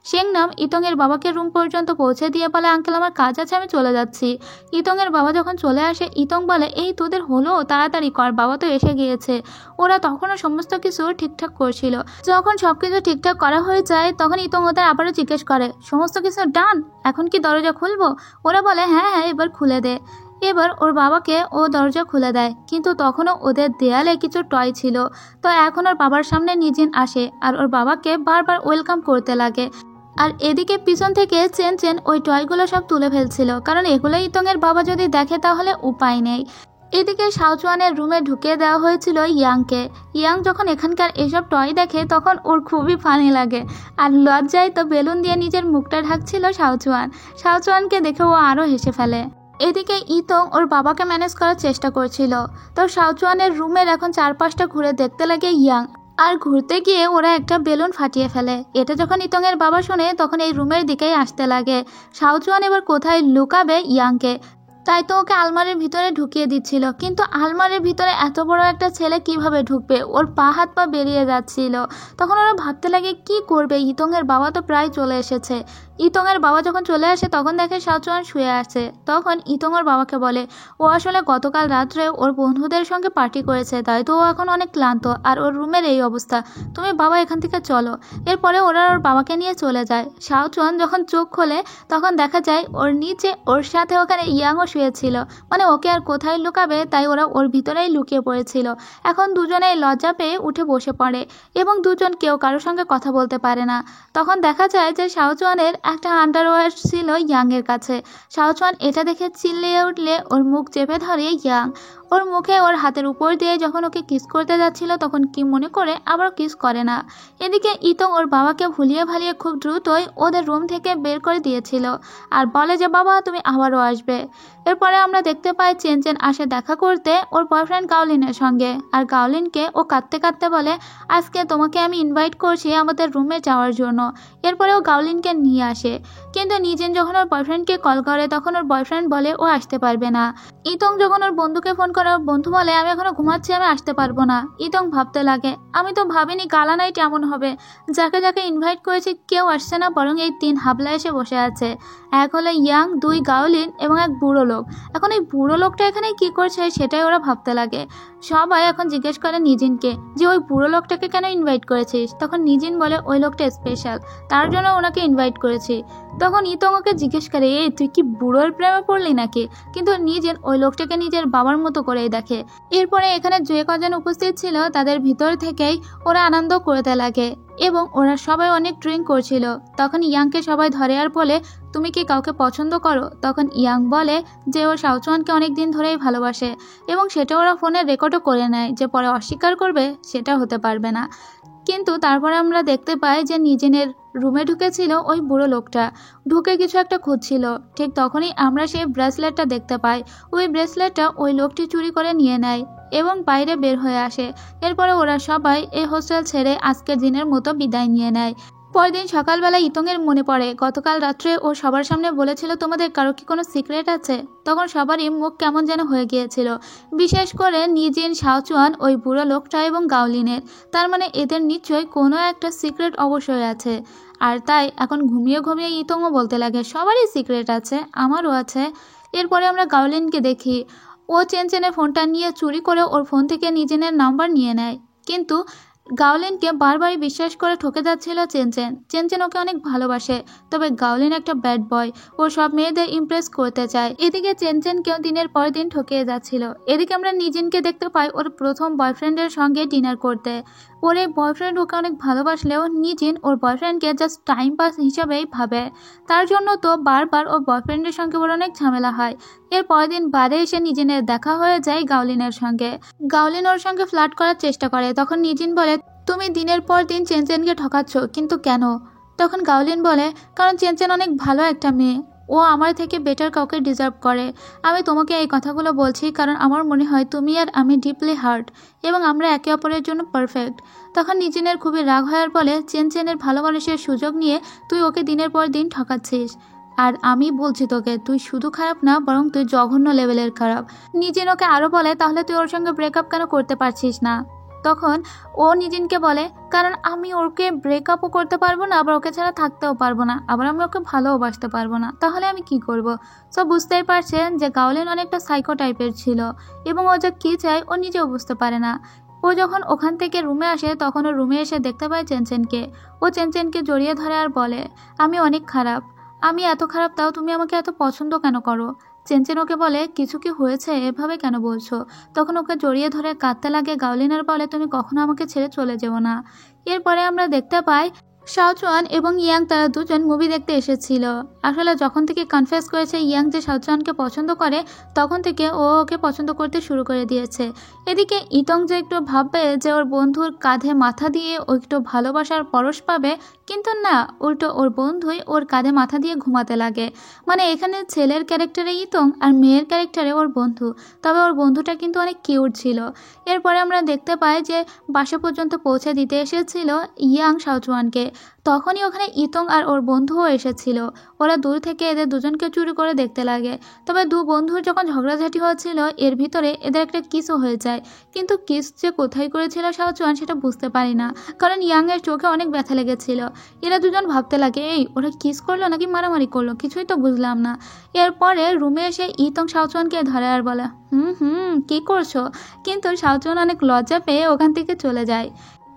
Speaker 1: শেংনাম ইতংয়ের বাবাকে রুম পর্যন্ত পৌঁছে দিয়ে বলে, আঙ্কেল আমার কাজ আছে, আমি চলে যাচ্ছি। ইতংয়ের বাবা যখন চলে আসে, ইতং বলে, এই তোদের হলো, তাড়াতাড়ি কর, বাবা তো এসে গিয়েছে। ওরা তখনও সমস্ত কিছু ঠিকঠাক করছিল। যখন সবকিছু ঠিকঠাক করা হয়ে যায় তখন ইতং ওদের আবারও জিজ্ঞেস করে, সমস্ত কিছু ডান, এখন কি দরজা খুলবো? ওরা বলে, হ্যাঁ হ্যাঁ এবার খুলে দে। এবার ওর বাবাকে ও দরজা খুলে দেয়, কিন্তু তখনও ওদের দেয়ালে কিছু টয় ছিল। তো এখন ওর বাবার সামনে নিজিন আসে আর ওর বাবাকে বারবার ওয়েলকাম করতে লাগে। আর এদিকে পিছন থেকে চেন চেন ওই টয়গুলো সব তুলে ফেলছিল, কারণ এগুলো ইতংয়ের বাবা যদি দেখে তাহলে উপায় নেই। এদিকে শাওচুয়ানের রুমে ঢুকিয়ে দেওয়া হয়েছিল ইয়াংকে। ইয়াং যখন এখানকার এসব টয় দেখে তখন ওর খুবই ফানি লাগে, আর লজ্জায় তো বেলুন দিয়ে নিজের মুখটা ঢাকছিল শাওচুয়ান। শাওচুয়ানকে দেখে ও আরও হেসে ফেলে। এদিকে ইতং ওর বাবাকে ম্যানেজ করার চেষ্টা করছিল, তো শাওচুয়ানের রুমের এখন চারপাশটা ঘুরে দেখতে লাগে ইয়াং। আর ঘুরতে গিয়ে ওরা একটা বেলুন ফাটিয়ে ফেলে। এটা যখন ইতংয়ের বাবা শোনে তখন এই রুমের দিকেই আসতে লাগে। শাওচুয়ান এবার কোথায় লুকাবে ইয়াংকে, তাই তো ওকে আলমারির ভিতরে ঢুকিয়ে দিচ্ছিল। কিন্তু আলমারির ভিতরে এত বড় একটা ছেলে কিভাবে ঢুকবে, ওর পা হাত পা বেরিয়ে যাচ্ছিল। তখন ওরা ভাবতে লাগে কি করবে, ইতংয়ের বাবা তো প্রায় চলে এসেছে। ইতংয়ের বাবা যখন চলে আসে তখন দেখে শাওচুয়ান শুয়ে আছে। তখন ইতংয়ের বাবাকে বলে ও আসলে গতকাল রাত্রে ওর বন্ধুদের সঙ্গে পার্টি করেছে, তাই তো ও এখন অনেক ক্লান্ত, আর ওর রুমের এই অবস্থা। তুমি বাবা এখান থেকে চলো। এরপরে ওরা ওর বাবাকে নিয়ে চলে যায়। শাওচুয়ান যখন চোখ খোলে তখন দেখা যায় ওর নিচে ওর সাথে ওখানে ইয়াংও শুয়েছিল। মানে ওকে আর কোথায় লুকাবে, তাই ওরা ওর ভিতরেই লুকিয়ে পড়েছিল। এখন দুজনেই লজ্জা পেয়ে উঠে বসে পড়ে এবং দুজন কেউ কারোর সঙ্গে কথা বলতে পারে না। তখন দেখা যায় যে শাওচুয়ানের একটা আন্ডারওয়্যার ছিল ইয়াংয়ের কাছে। শাওচুয়ান এটা দেখে চিল্লিয়ে উঠলে ওর মুখ চেপে ধরে ইয়াং। ওর মুখে ওর হাতের উপর দিয়ে যখন ওকে কিস করতে যাচ্ছিল তখন কি মনে করে আবার কিস করে না। এদিকে ইতং ওর বাবাকে ভুলিয়ে ভালিয়ে খুব দ্রুতই ওদের রুম থেকে বের করে দিয়েছিল আর বলে যে বাবা তুমি আবারও আসবে। এরপরে আমরা দেখতে পাই চেনচেন আসে দেখা করতে ওর বয়ফ্রেন্ড গাওলিনের সঙ্গে, আর গাওলিনকে ও কাঁদতে কাঁদতে বলে আজকে তোমাকে আমি ইনভাইট করছি আমাদের রুমে যাওয়ার জন্য। এরপরে ও গাওলিনকে নিয়ে আসে, কিন্তু নিজেন যখন ওর বয়ফ্রেন্ডকে কল করে তখন ওর বয়ফ্রেন্ড বলে ও আসতে পারবে না। ইতং যখন ওর বন্ধুকে ফোন করে ওর বন্ধু বলে আমি এখনো ঘুমাচ্ছি, আমি আসতে পারবো না। ইতং ভাবতে লাগে আমি তো ভাবিনি গালা নাইট এমন হবে, যাকে যাকে ইনভাইট করেছি কেউ আসছে না, বরং এই 3 হাবলা এসে বসে আছে। এক হলো ইয়াং, 2 গাওলিন এবং এক বুড়ো লোক। এখন এই বুড়ো লোকটা এখানে কি করছে সেটাই ওরা ভাবতে লাগে। সবাই এখন জিজ্ঞেস করে নিজিনকে যে ওই বুড়ো লোকটাকে কেন ইনভাইট করেছিস। তখন নিজিন বলে ওই লোকটা স্পেশাল, তার জন্য ওনাকে ইনভাইট করেছি। তখন ইতং ওকে জিজ্ঞেস করে এই তুই কি বুড়োর প্রেমে পড়লি নাকি, কিন্তু নিজেন ওই লোকটাকে নিজের বাবার মতো করেই দেখে। এরপরে এখানে যে কজন উপস্থিত ছিল তাদের ভিতর থেকেই ওরা আনন্দ করতে লাগে এবং ওরা সবাই অনেক ড্রিঙ্ক করছিল। তখন ইয়াংকে সবাই ধরে আর বলে তুমি কি কাউকে পছন্দ করো। তখন ইয়াং বলে যে ও শাওচুয়ানকে অনেক দিন ধরেই ভালোবাসে এবং সেটা ওরা ফোনে রেকর্ডও করে নেয়, যে পরে অস্বীকার করবে সেটা হতে পারবে না। কিন্তু তারপরে আমরা দেখতে পাই যে নিজেনের রুমে ঢুকেছিল ওই বুড়ো লোকটা, ঢুকে কিছু একটা খুঁজছিল। ঠিক তখনই আমরা সেই ব্রেসলেটটা দেখতে পাই। ওই ব্রেসলেটটা ওই লোকটি চুরি করে নিয়ে নেয় এবং বাইরে বের হয়ে আসে। এরপরে ওরা সবাই এই হোস্টেল ছেড়ে আজকের দিনের মতো বিদায় নিয়ে নেয়। পরদিন সকালবেলা ইতংয়ের মনে পড়ে গতকাল রাত্রে ও সবার সামনে বলেছিল তোমাদের কারো কি কোনো সিক্রেট আছে। তখন সবারই মুখ কেমন যেন হয়ে গিয়েছিল, বিশেষ করে নিজেন, শাওচুয়ান, ওই বুড়ো লোকটা এবং গাওলিনের। তার মানে এদের নিশ্চয়ই কোনো একটা সিক্রেট অবশ্যই আছে। আর তাই এখন ঘুমিয়ে ঘুমিয়ে ইতংও বলতে লাগে সবারই সিক্রেট আছে, আমারও আছে। এরপরে আমরা গাওলিনকে দেখি ও চেনচেনের ফোনটা নিয়ে চুরি করে ওর ফোন থেকে নিজেনের নাম্বার নিয়ে নেয়, কিন্তু গাওলিনকে বারবারই বিশ্বাস করে ঠকে যাচ্ছিল চেনচেন। চেনচেন ওকে অনেক ভালোবাসে, তবে গাওলিন একটা ব্যাড বয়, ও সব মেয়েদের ইমপ্রেস করতে চায়। এদিকে চেনচেনকেও দিনের পর দিন ঠকিয়ে যাচ্ছিল। এদিকে আমরা নিজেনকে দেখতে পাই ওর প্রথম বয়ফ্রেন্ডের সঙ্গে ডিনার করতে। ওর এই বয়ফ্রেন্ড ওকে অনেক ভালোবাসলেও নিজেন ওর বয়ফ্রেন্ডকে জাস্ট টাইম পাস হিসাবেই ভাবে। তার জন্য তো বারবার ওর বয়ফ্রেন্ডের সঙ্গে ওর অনেক ঝামেলা হয়। এর পরের দিন বাদে এসে নিজেনের দেখা হয়ে যায় গাওলিনের সঙ্গে। গাওলিন ওর সঙ্গে ফ্লার্ট করার চেষ্টা করে। তখন নিজেন বলে তুমি দিনের পর দিন চেনচেনকে ঠকাচ্ছ, কিন্তু কেন। তখন গাওলিন বলে কারণ চেনচেন অনেক ভালো একটা মেয়ে, ও আমার থেকে বেটার কাউকে ডিজার্ভ করে। আমি তোমাকে এই কথাগুলো বলছি কারণ আমার মনে হয় তুমি আর আমি ডিপলি হার্ট এবং আমরা একে অপরের জন্য পারফেক্ট। তখন নিজেনের খুবই রাগ হওয়ার বলে চেনচেনের ভালো মানুষের সুযোগ নিয়ে তুই ওকে দিনের পর দিন ঠকাচ্ছিস, আর আমি বলছি তোকে তুই শুধু খারাপ না বরং তুই জঘন্য লেভেলের খারাপ। নিজেন ওকে আরও বলে তাহলে তুই ওর সঙ্গে ব্রেকআপ কেন করতে পারছিস না। তখন ও নিজেনকে বলে কারণ আমি ওকে ব্রেকআপও করতে পারবো না, আবার ওকে ছাড়া থাকতেও পারবো না, আবার আমি ওকে ভালোবাসতে পারবো না, তাহলে আমি কি করব। সব বুঝতেই পারছেন যে গাওলিন অনেকটা সাইকো টাইপের ছিল এবং ও যা কী চায় ও নিজেও বুঝতে পারে না। ও যখন ওখান থেকে রুমে আসে তখন ও রুমে এসে দেখতে পায় চেনচেনকে। ও চেনচেনকে জড়িয়ে ধরে আর বলে আমি অনেক খারাপ, আমি এত খারাপ তাও তুমি আমাকে এত পছন্দ কেন করো। চেনচেন ওকে বলে কিছু কি হয়েছে, এভাবে কেন বলছো। তখন ওকে জড়িয়ে ধরে কাঁদতে লাগে গাওলিন আর বলে তুমি কখনো আমাকে ছেড়ে চলে যেও না। এরপরে আমরা দেখতে পাই শাওচুয়ান এবং ইয়াং তারা দুজন মুভি দেখতে এসেছিল। আসলে যখন থেকে কনফেস করেছে ইয়াং যে শাওচুয়ানকে পছন্দ করে, তখন থেকে ও ওকে পছন্দ করতে শুরু করে দিয়েছে। এদিকে ইতং যে একটু ভাববে যে ওর বন্ধুর কাঁধে মাথা দিয়ে ও একটু ভালোবাসার পরশ পাবে, কিন্তু না, উল্টো ওর বন্ধুই ওর কাঁধে মাথা দিয়ে ঘুমাতে লাগে। মানে এখানে ছেলের ক্যারেক্টারে ইতং আর মেয়ের ক্যারেক্টারে ওর বন্ধু, তবে ওর বন্ধুটা কিন্তু অনেক কিউট ছিল। এরপরে আমরা দেখতে পাই যে বাসা পর্যন্ত পৌঁছে দিতে এসেছিল ইয়াং শাওচুয়ানকে। তখনই ওখানে ইতং আর ওর বন্ধুও এসেছিল। ওরা দূর থেকে এদের দুজনকে চুরি করে দেখতে লাগে। তবে দু বন্ধুর যখন ঝগড়াঝাটি হচ্ছিল, এর ভিতরে এদের একটা কিসও হয়ে যায়। কিন্তু কিস যে কোথায় করেছিল শাওচুয়ান সেটা বুঝতে পারি না, কারণ ইয়াংয়ের চোখে অনেক ব্যথা লেগেছিল। এরা দুজন ভাবতে লাগে এই ওরা কিস করলো নাকি মারামারি করলো, কিছুই তো বুঝলাম না। এরপরে রুমে এসে ইতং শাওচুয়ানকে ধরে আর বলে কি করছো, কিন্তু শাওচুয়ান অনেক লজ্জা পেয়ে ওখান থেকে চলে যায়।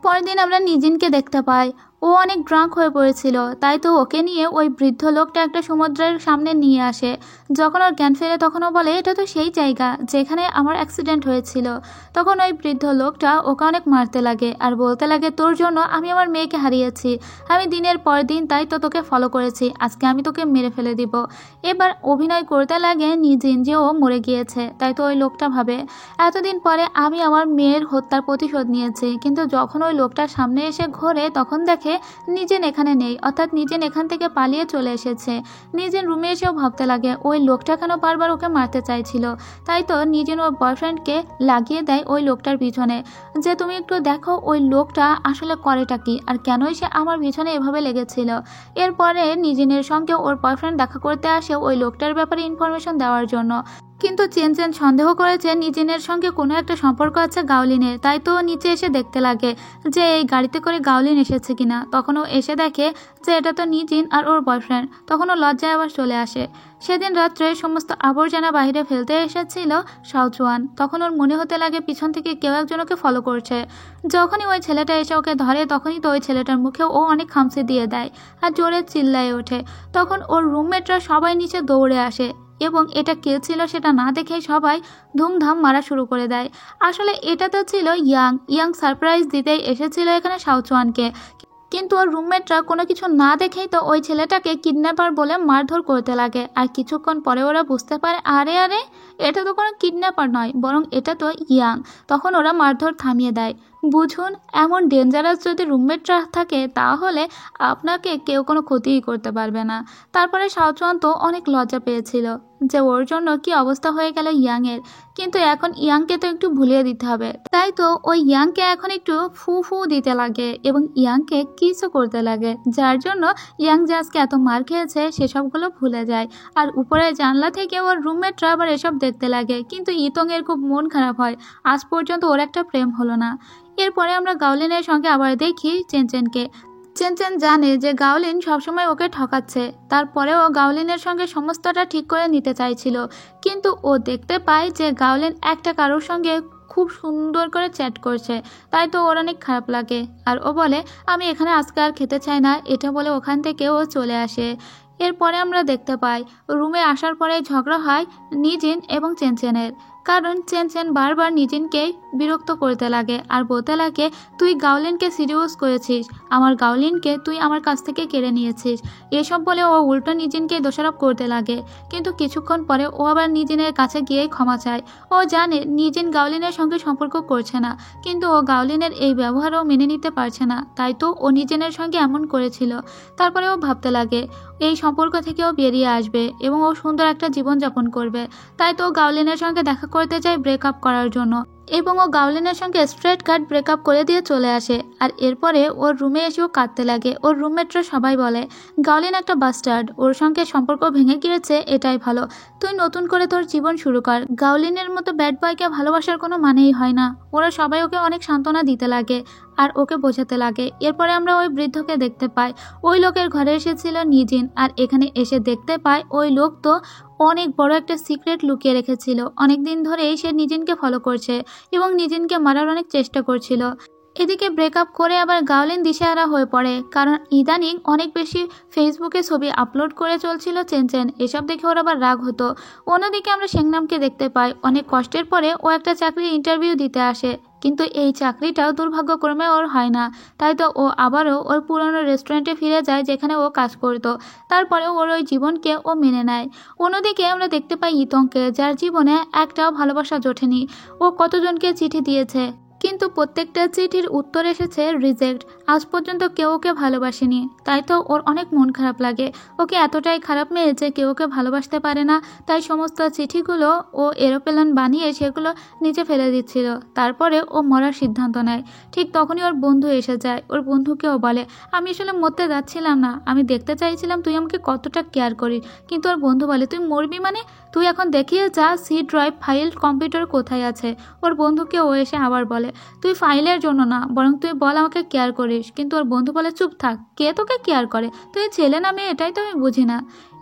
Speaker 1: পরের দিন আমরা নিজিনকে দেখতে পাই। ও অনেক ড্রাঙ্ক হয়ে পড়েছিল, তাই তো ওকে নিয়ে ওই বৃদ্ধ লোকটা একটা সমুদ্রের সামনে নিয়ে আসে। যখন ওর জ্ঞান ফেরে তখন ও বলে এটা তো সেই জায়গা যেখানে আমার অ্যাক্সিডেন্ট হয়েছিল। তখন ওই বৃদ্ধ লোকটা ওকে অনেক মারতে লাগে আর বলতে লাগে তোর জন্য আমি আমার মেয়েকে হারিয়েছি, আমি দিনের পর দিন তাই তো তোকে ফলো করেছি, আজকে আমি তোকে মেরে ফেলে দিব। এবার অভিনয় করতে লাগে নিজিন যে ও মরে গিয়েছে। তাই তো ওই লোকটা ভাবে এতদিন পরে আমি আমার মেয়ের হত্যার প্রতিশোধ নিয়েছি। কিন্তু যখন ওই লোকটার সামনে এসে ঘোরে তখন দেখে নিজেন এখানে নেই, অর্থাৎ নিজেন এখান থেকে পালিয়ে চলে এসেছে। নিজেন রুমে এসেও ভাবতে লাগে ওই লোকটা কেন বারবার ওকে মারতে চাইছিল। তাই তো নিজেন ওর বয়ফ্রেন্ডকে লাগিয়ে দেয় ওই লোকটার পিছনে, যে তুমি একটু দেখো ওই লোকটা আসলে করেটা কি আর কেনই সে আমার পিছনে এভাবে লেগেছিল। এরপরে নিজেনের সঙ্গে ওর বয়ফ্রেন্ড দেখা করতে আসে ওই লোকটার ব্যাপারে ইনফরমেশন দেওয়ার জন্য। কিন্তু চেন সন্দেহ করেছে নিজেনের সঙ্গে কোনো একটা সম্পর্ক আছে গাওলিনের। তাই তো নিচে এসে দেখতে লাগে যে এই গাড়িতে করে গাওলিন এসেছে কিনা। তখন ও এসে দেখে যে এটা তো নিজিন আর ওর বয়ফ্রেন্ড। তখন ও লজ্জায় আবার চলে আসে। সেদিন রাত্রে সমস্ত আবর্জনা বাইরে ফেলতে এসেছিল শাওচুয়ান। তখন ওর মনে হতে লাগে পিছন থেকে কেউ একজন ওকে ফলো করছে। যখনই ওই ছেলেটা এসে ওকে ধরে তখনই তো ওই ছেলেটার মুখে ও অনেক খামচি দিয়ে দেয় আর জোরে চিল্লায় ওঠে। তখন ওর রুমমেটরা সবাই নিচে দৌড়ে আসে এবং এটা কে ছিল সেটা না দেখে সবাই ধুমধাম মারা শুরু করে দেয়। আসলে এটা তো ছিল ইয়াং সারপ্রাইজ দিতেই এসেছিল এখানে শাওচুয়ানকে। কিন্তু ওর রুমমেটরা কোনো কিছু না দেখেই তো ওই ছেলেটাকে কিডন্যাপার বলে মারধর করতে লাগে। আর কিছুক্ষণ পরে ওরা বুঝতে পারে আরে এটা তো কোনো কিডন্যাপার নয়, বরং এটা তো ইয়াং। তখন ওরা মারধর থামিয়ে দেয়। বুঝুন, এমন ডেঞ্জারাস যদি রুমমেটরা থাকে তাহলে আপনাকে কেউ কোনো ক্ষতিই করতে পারবে না। তারপরে শাওচুয়ান তো অনেক লজ্জা পেয়েছিল যে ওর জন্য কি অবস্থা হয়ে গেল ইয়াংয়ের। কিন্তু এখন ইয়াংকে তো একটু ভুলিয়ে দিতে হবে। তাই তো ওই ইয়াংকে এখন একটু ফু দিতে লাগে এবং ইয়াংকে কিসও করতে লাগে, যার জন্য ইয়াং যে আজকে এত মার খেয়েছে সেসবগুলো ভুলে যায়। আর উপরে জানলা থেকে ওর রুমমেটরা আবার এসব দেখতে লাগে। কিন্তু ইতংয়ের খুব মন খারাপ হয়, আজ পর্যন্ত ওর একটা প্রেম হলো না। এরপরে আমরা গাওলিনের সঙ্গে আবার দেখি চেনকে। চেন জানে যে গাওলিন সবসময় ওকে ঠকাচ্ছে, তারপরেও গাওলিনের সঙ্গে সমস্তটা ঠিক করে নিতে চাইছিল। কিন্তু ও দেখতে পায় যে গাওলিন একটা কারোর সঙ্গে খুব সুন্দর করে চ্যাট করছে। তাই তো ওর অনেক খারাপ লাগে আর ও বলে আমি এখানে আজকে আর খেতে চাই না। এটা বলে ওখান থেকে ও চলে আসে। এরপরে আমরা দেখতে পাই রুমে আসার পরে ঝগড়া হয় নিজিন এবং চেনের। কারণ চেন বারবার নিজিনকে বিরক্ত করতে লাগে আর বলতে লাগে তুই গাওলিনকে সিরিয়াস করেছিস, আমার গাওলিনকে তুই আমার কাছ থেকে কেড়ে নিয়েছিস। এসব বলে ও উল্টো নিজিনকে দোষারোপ করতে লাগে। কিন্তু কিছুক্ষণ পরে ও আবার নিজিনের কাছে গিয়েই ক্ষমা চায়। ও জানে নিজিন গাওলিনের সঙ্গে সম্পর্ক করছে না, কিন্তু ও গাওলিনের এই ব্যবহারও মেনে নিতে পারছে না। তাই তো ও নিজিনের সঙ্গে এমন করেছিল। তারপরে ও ভাবতে লাগে এই সম্পর্ক থেকেও বেরিয়ে আসবে এবং ও সুন্দর একটা জীবনযাপন করবে। তাই তো গাওলিনের সঙ্গে দেখা করতে চায় ব্রেকআপ করার জন্য এবং ও গাওলিনের সঙ্গে স্ট্রেট কাট ব্রেকআপ করে দিয়ে চলে আসে। আর এরপরে ওর রুমে এসেও কাঁদতে লাগে। ওর রুমমেটরা সবাই বলে গাওলিন একটা বাস্টার্ড, ওর সঙ্গে সম্পর্ক ভেঙে গিয়েছে, এটাই ভালো, তুই নতুন করে তোর জীবন শুরু কর। গাওলিনের মতো ব্যাড বয়কে ভালোবাসার কোনো মানেই হয় না। ওরা সবাই ওকে অনেক সান্ত্বনা দিতে লাগে আর ওকে বোঝাতে লাগে। এরপরে আমরা ওই বৃদ্ধকে দেখতে পাই। ওই লোকের ঘরে এসেছিল নিজিন আর এখানে এসে দেখতে পাই ওই লোক তো অনেক বড় একটা সিক্রেট লুকিয়ে রেখেছিল। অনেক দিন ধরেই সে নিজিনকে ফলো করছে এবং নিজিনকে মারার অনেক চেষ্টা করছিল। এদিকে ব্রেকআপ করে আবার গাওলিন দিশেহারা হয়ে পড়ে, কারণ ইদানিং অনেক বেশি ফেসবুকে ছবি আপলোড করে চলছিল চেন। এসব দেখে ওর আবার রাগ হতো। অন্যদিকে আমরা শেংনামকে দেখতে পাই। অনেক কষ্টের পরে ও একটা চাকরির ইন্টারভিউ দিতে আসে, কিন্তু এই চাকরিটাও দুর্ভাগ্যক্রমে ওর হয় না। তাই তো ও আবারও ওর পুরনো রেস্টুরেন্টে ফিরে যায় যেখানে ও কাজ করতো। তারপরে ওর ওই জীবনকে ও মেনে নেয়। অন্যদিকে আমরা দেখতে পাই ইতংকে, যার জীবনে একটাও ভালোবাসা জোটেনি। ও কতজনকে চিঠি দিয়েছে, কিন্তু প্রত্যেকটা চিঠির উত্তর এসেছে রিজেক্ট। আজ পর্যন্ত কেউ ওকে ভালোবাসেনি। তাই তো ওর অনেক মন খারাপ লাগে। ওকে এতটাই খারাপ মেয়ে যে কেউ ওকে ভালোবাসতে পারে না। তাই সমস্ত চিঠিগুলো ও এরোপ্লেন বানিয়ে সেগুলো নিচে ফেলে দিচ্ছিল। তারপরে ও মরার সিদ্ধান্ত নেয়। ঠিক তখনই ওর বন্ধু এসে যায়। ওর বন্ধুকেও বলে, আমি আসলে মরতে যাচ্ছিলাম না, আমি দেখতে চাইছিলাম তুই আমাকে কতটা কেয়ার করিস। কিন্তু ওর বন্ধু বলে, তুই মরবি মানে? তুই এখন দেখিয়ে যা সি ড্রাইভ ফাইল কম্পিউটার কোথায় আছে। ওর বন্ধুকে ও এসে আবার বলে, তুই ফাইলের জন্য না, বরং তুই বল আমাকে কেয়ার করিস। কিন্তু ওর বন্ধু বলে, চুপ থাক, কে তোকে কেয়ার করে? তুই ছেলে না মেয়ে এটাই তো আমি বুঝি না।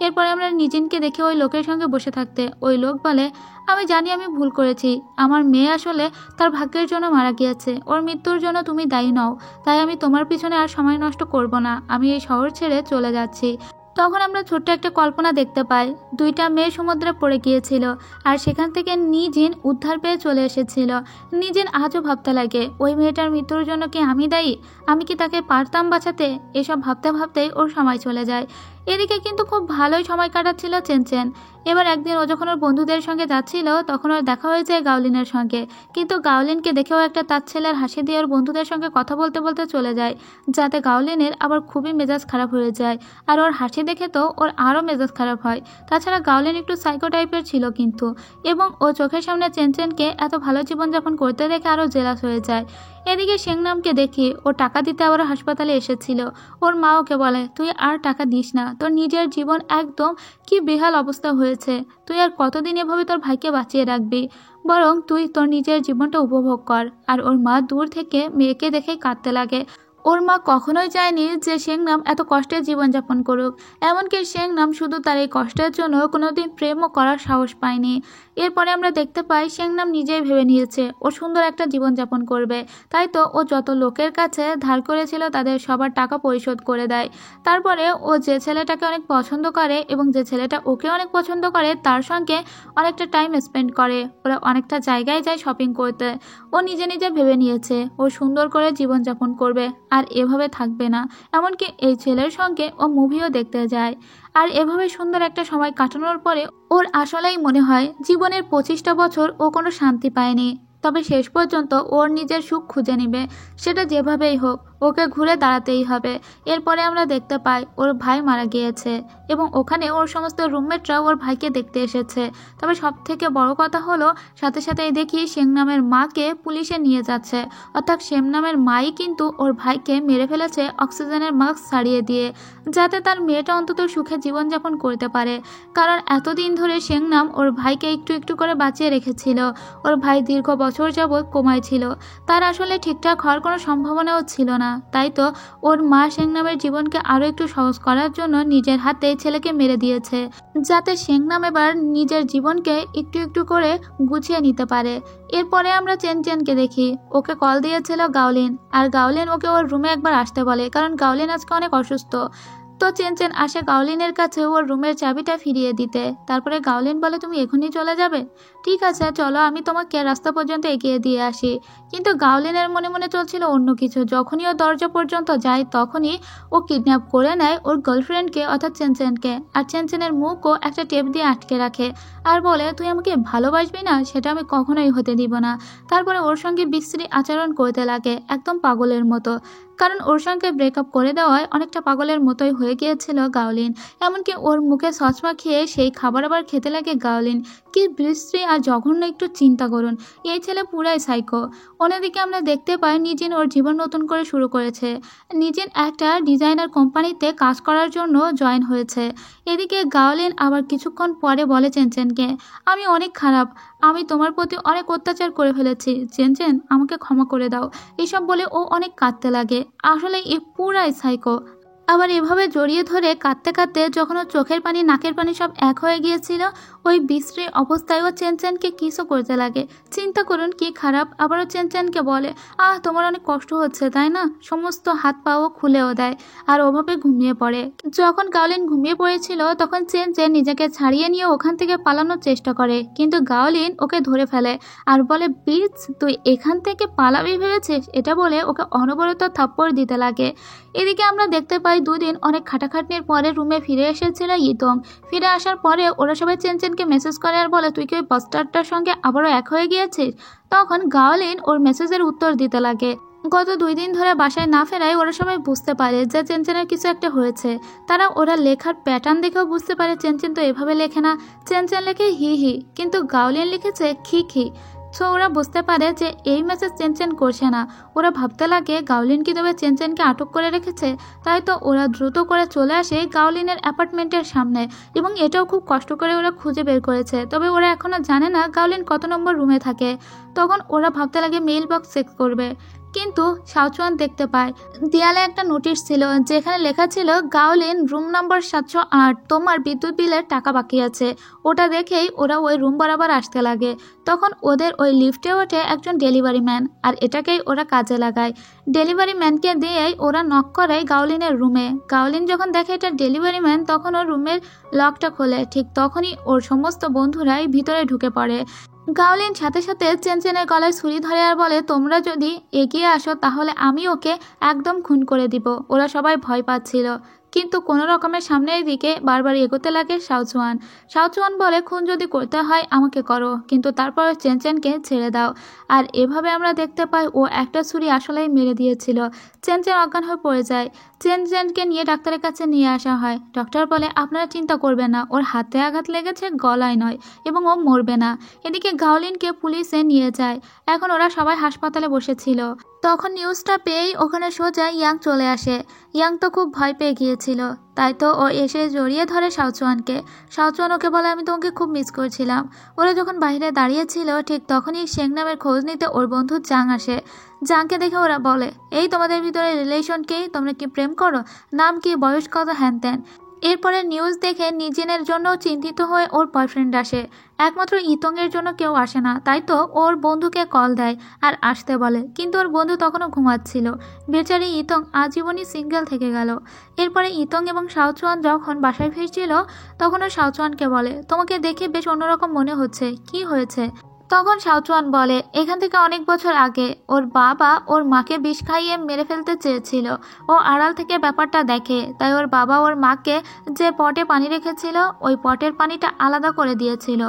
Speaker 1: এরপরে আমরা নিজিনকে দেখে ওই লোকের সঙ্গে বসে থাকতে ওই লোক বলে, আমি জানি আমি ভুল করেছি। আমার মেয়ে আসলে তার ভাগ্যের জন্য মারা গিয়েছে। ওর মৃত্যুর জন্য তুমি দায়ী নও। তাই আমি তোমার পিছনে আর সময় নষ্ট করব না। আমি এই শহর ছেড়ে চলে যাচ্ছি। তখন আমরা ছোট্ট একটা কল্পনা দেখতে পাই। দুইটা মেয়ে সমুদ্রে পড়ে গিয়েছিল, আর সেখান থেকে নিজিন উদ্ধার পেয়ে চলে এসেছিল। নিজিন আজও ভাবতে লাগে, ওই মেয়েটার মৃত্যুর জন্য কি আমি দায়ী? আমি কি তাকে পারতাম বাঁচাতে? এসব ভাবতে ভাবতেই ওর সময় চলে যায়। এদিকে কিন্তু খুব ভালোই সময় কাটাচ্ছিল চেনচেন। এবার একদিন ও যখন ওর বন্ধুদের সঙ্গে যাচ্ছিল, তখন ওর দেখা হয়ে যায় গাওলিনের সঙ্গে। কিন্তু গাওলিনকে দেখেও একটা তাচ্ছিল্যের হাসি দিয়ে ওর বন্ধুদের সঙ্গে কথা বলতে বলতে চলে যায়, যাতে গাওলিনের আবার খুবই মেজাজ খারাপ হয়ে যায়। আর ওর হাসি দেখে তো ওর আরও মেজাজ খারাপ হয়। তাছাড়া গাওলিন একটু সাইকো টাইপের ছিল কিন্তু, এবং ও চোখের সামনে চেনচেনকে এত ভালো জীবনযাপন করতে দেখে আরও জেলাস হয়ে যায়। এদিকে শেংনামকে দেখি ও টাকা দিতে আবার হাসপাতালে এসেছিল। ওর মা ওকে বলে, তুই আর টাকা দিস না, তোর নিজের জীবন একদম কি বেহাল অবস্থা হয়েছে। তুই আর কতদিন এভাবে তোর ভাইকে বাঁচিয়ে রাখবি? বরং তুই তোর নিজের জীবনটা উপভোগ কর। আর ওর মা দূর থেকে মেয়েকে দেখেই কাঁদতে লাগে। ওর মা কখনোই চায়নি যে শেংনাম এত কষ্টের জীবনযাপন করুক। এমনকি শেংনাম শুধু তার এই কষ্টের জন্য কোনোদিন প্রেমও করার সাহস পায়নি। এরপরে আমরা দেখতে পাই শেংনাম নিজেই ভেবে নিয়েছে ও সুন্দর একটা জীবনযাপন করবে। তাই তো ও যত লোকের কাছে ধার করেছিল তাদের সবার টাকা পরিশোধ করে দেয়। তারপরে ও যে ছেলেটাকে অনেক পছন্দ করে এবং যে ছেলেটা ওকে অনেক পছন্দ করে তার সঙ্গে অনেকটা টাইম স্পেন্ড করে। ওরা অনেকটা জায়গায় যায় শপিং করতে। ও নিজে নিজে ভেবে নিয়েছে ও সুন্দর করে জীবনযাপন করবে, আর এভাবে থাকবে না। এমনকি এই ছেলের সঙ্গে ও মুভিও দেখতে যায়। আর এভাবে সুন্দর একটা সময় কাটানোর পরে ওর আসলেই মনে হয় জীবনের 25টা বছর ও কোনো শান্তি পায়নি। তবে শেষ পর্যন্ত ওর নিজের সুখ খুঁজে নেবে, সেটা যেভাবেই হোক ওকে ঘুরে দাঁড়াতেই হবে। এরপরে আমরা দেখতে পাই ওর ভাই মারা গিয়েছে এবং ওখানে ওর সমস্ত রুমমেটরা ওর ভাইকে দেখতে এসেছে। তবে সব থেকে বড় কথা হলো সাথে সাথেই দেখি শেংনামের মাকে পুলিশে নিয়ে যাচ্ছে। অর্থাৎ শেংনামের মাই কিন্তু ওর ভাইকে মেরে ফেলেছে অক্সিজেনের মাস্ক ছাড়িয়ে দিয়ে, যাতে তার মেয়েটা অন্তত সুখে জীবনযাপন করতে পারে। কারণ এতদিন ধরে শেংনাম ওর ভাইকে একটু একটু করে বাঁচিয়ে রেখেছিল। ওর ভাই দীর্ঘ বছর যাবৎ কোমায় ছিল, তার আসলে ঠিকঠাক হওয়ার কোনো সম্ভাবনাও ছিল না। তাই তো ওর মা শেংনামের জীবনকে আরও একটু সহজ করার জন্য নিজের হাতে ছেলেকে মেরে দিয়েছে, যাতে শেংনাম এবার নিজের জীবনকে একটু একটু করে গুছিয়ে নিতে পারে। এরপরে আমরা চেনচেনকে দেখি, ওকে কল দিয়েছিল গাওলিন, আর গাওলিন ওকে ওর রুমে একবার আসতে বলে, কারণ গাওলিন আজকে অনেক অসুস্থ। তো চেনচেন আসে গাওলিনের কাছে ওর রুমের চাবিটা ফিরিয়ে দিতে। তারপরে গাওলিন বলে, তুমি এখনই চলে যাবে? ঠিক আছে চলো, আমি তোমাকে রাস্তা পর্যন্ত এগিয়ে দিয়ে আসি। কিন্তু গাওলিনের মনে মনে চলছিল অন্য কিছু। যখনই ও দরজা পর্যন্ত যায় তখনই ও কিডন্যাপ করে নেয় ওর গার্লফ্রেন্ডকে অর্থাৎ চেনচেনকে। আর চেনচেনের মুখও একটা টেপ দিয়ে আটকে রাখে আর বলে, তুই আমাকে ভালোবাসবি না সেটা আমি কখনোই হতে দিব না। তারপরে ওর সঙ্গে বিশ্রী আচরণ করতে লাগে একদম পাগলের মতো, কারণ ওর সঙ্গে ব্রেকআপ করে দেওয়ায় অনেকটা পাগলের মতোই হয়ে গিয়েছিল গাওলিন। এমনকি ওর মুখে সচমা খেয়ে সেই খাবার আবার খেতে লাগে গাওলিন। কি বিশ্রী আর জঘন্য একটু চিন্তা করুন, এই ছেলে পুরাই সাইকো। অন্যদিকে আমরা দেখতে পাই নিজিন ওর জীবন নতুন করে শুরু করেছে। নিজিন একটা ডিজাইনার কোম্পানিতে কাজ করার জন্য জয়েন হয়েছে। এদিকে গাওলিন আবার কিছুক্ষণ পরে বলে চেনচেনকে, আমি অনেক খারাপ, আমি তোমার প্রতি অনেক অত্যাচার করে ফেলেছি, চেনচেন আমাকে ক্ষমা করে দাও। এসব বলে ও অনেক কাঁদতে লাগে। আসলে এ পুরাই সাইকো। আবার এভাবে জড়িয়ে ধরে কাঁদতে কাঁদতে যখন ওর চোখের পানি নাকের পানি সব এক হয়ে গিয়েছিল, ওই বিশ্রী অবস্থায় ও চেনচেনকে কিসও করতে লাগে। চিন্তা করুন কি খারাপ। আবারও চেনচেনকে বলে, তোমার অনেক কষ্ট হচ্ছে তাই না? সমস্ত হাত পাও খুলেও দেয় আর ওভাবে ঘুমিয়ে পড়ে। যখন গাওলিন ঘুমিয়ে পড়েছিল তখন চেনচেন নিজেকে ছাড়িয়ে নিয়ে ওখান থেকে পালানোর চেষ্টা করে, কিন্তু গাওলিন ওকে ধরে ফেলে আর বলে, বিচ তুই এখান থেকে পালাবি ভেবেছিস? এটা বলে ওকে অনবরত থাপ্পড় দিতে লাগে। এদিকে আমরা দেখতে পাই দুদিন অনেক খাটাখাটনির পরে রুমে ফিরে এসেছিল ইতং। ফিরে আসার পরে ওরা সবাই চেনচেনকে মেসেজ করে আর বলে, তুই কি ওই বাস্টারটার সঙ্গে আবারও এক হয়ে গিয়েছিস? তখন গাওলিন ওর মেসেজের উত্তর দিতে লাগে। গত 2 দিন ধরে বাসায় না ফেরায় ওরা সবাই বুঝতে পারে যে চেনচেনের কিছু একটা হয়েছে। ওরা লেখার প্যাটার্ন দেখেও বুঝতে পারে চেনচেন তো এভাবে লেখে না। চেনচেন লেখে হি হি, কিন্তু গাওলিন লিখেছে খি খি। সো ওরা বুঝতে পারে যে এই মেসেজ চেনচেন করছে না। ওরা ভাবতে লাগে গাওলিন কি তবে চেনচেনকে আটক করে রেখেছে। তাই তো ওরা দ্রুত করে চলে আসে গাওলিনের অ্যাপার্টমেন্টের সামনে, এবং এটাও খুব কষ্ট করে ওরা খুঁজে বের করেছে। তবে ওরা এখনও জানে না গাওলিন কত নম্বর রুমে থাকে। তখন ওরা ভাবতে লাগে মেইল বক্স চেক করবে, কিন্তু শাওচুয়ান দেখতে পায় দেয়ালে একটা নোটিশ ছিল যেখানে লেখা ছিল, গাওলিন রুম নম্বর 708, তোমার বিদ্যুৎ বিলের টাকা বাকি আছে। ওটা দেখেই ওরা ওই রুম বরাবর আসতে লাগে। তখন ওদের ওই লিফটে ওঠে একজন ডেলিভারি ম্যান, আর এটাকেই ওরা কাজে লাগায়। ডেলিভারি ম্যানকে দিয়েই ওরা নক করে গাওলিনের রুমে। গাওলিন যখন দেখে এটা ডেলিভারি ম্যান, তখন ওর রুমের লকটা খোলে। ঠিক তখনই ওর সমস্ত বন্ধুরাই ভিতরে ঢুকে পড়ে। গাওলিন সাথে সাথে চেনচেনের গলায় ছুরি ধরে আর বলে, তোমরা যদি এগিয়ে আসো তাহলে আমি ওকে একদম খুন করে দিব। ওরা সবাই ভয় পাচ্ছিল, কিন্তু কোনো রকমের সামনের দিকে বারবার এগোতে লাগে শাওচুয়ান। শাওচুয়ান বলে, খুন যদি করতে হয় আমাকে করো, কিন্তু তারপর চেনচেনকে ছেড়ে দাও। আর এভাবে আমরা দেখতে পাই ও একটা ছুরি আসলেই মেরে দিয়েছিল। চেনচেন অজ্ঞান হয়ে পড়ে যায়। চেনচেনকে নিয়ে ডাক্তারের কাছে নিয়ে আসা হয়। ডক্টর বলে, আপনারা চিন্তা করবেন না, ওর হাতে আঘাত লেগেছে, গলায় নয়, এবং ও মরবে না। এদিকে গাওলিনকে পুলিশে নিয়ে যায়। এখন ওরা সবাই হাসপাতালে বসেছিল। তখন নিউজটা পেয়েই ওখানে সোজা ইয়াং চলে আসে। ইয়াং তো খুব ভয় পেয়ে গিয়েছিল, তাই তো ও এসে জড়িয়ে ধরে শাওচুয়ানকে। শাওচুয়ান ওকে বলে, আমি তোমাকে খুব মিস করছিলাম। ওরা যখন বাইরে দাঁড়িয়েছিল ঠিক তখনই শেং নামের খোঁজ নিতে ওর বন্ধু জাং আসে। জাংকে দেখে ওরা বলে, এই তোমাদের ভিতরে রিলেশন কি? তোমরা কি প্রেম করো? নাম কি, বয়স কত, হ্যান ত্যান। এরপরে নিউজ দেখে নিজেনের জন্য চিন্তিত হয়ে ওর বয়ফ্রেন্ড আসে। একমাত্র ইতংয়ের জন্য কেউ আসে না, তাই তো ওর বন্ধুকে কল দেয় আর আসতে বলে, কিন্তু ওর বন্ধু তখনও ঘুমাচ্ছিল। বেচারি ইতং আজীবনই সিঙ্গেল থেকে গেল। এরপরে ইতং এবং শাওচুয়ান যখন বাসায় ফিরছিল তখন ও শাওচুয়ানকে বলে, তোমাকে দেখে বেশ অন্যরকম মনে হচ্ছে, কি হয়েছে? তখন শাওচুয়ান বলে, এখান থেকে অনেক বছর আগে ওর বাবা ওর মাকে বিষ খাইয়ে মেরে ফেলতে চেয়েছিল। ও আড়াল থেকে ব্যাপারটা দেখে, তাই ওর বাবা ওর মাকে যে পটে পানি রেখেছিল ওই পটের পানিটা আলাদা করে দিয়েছিল,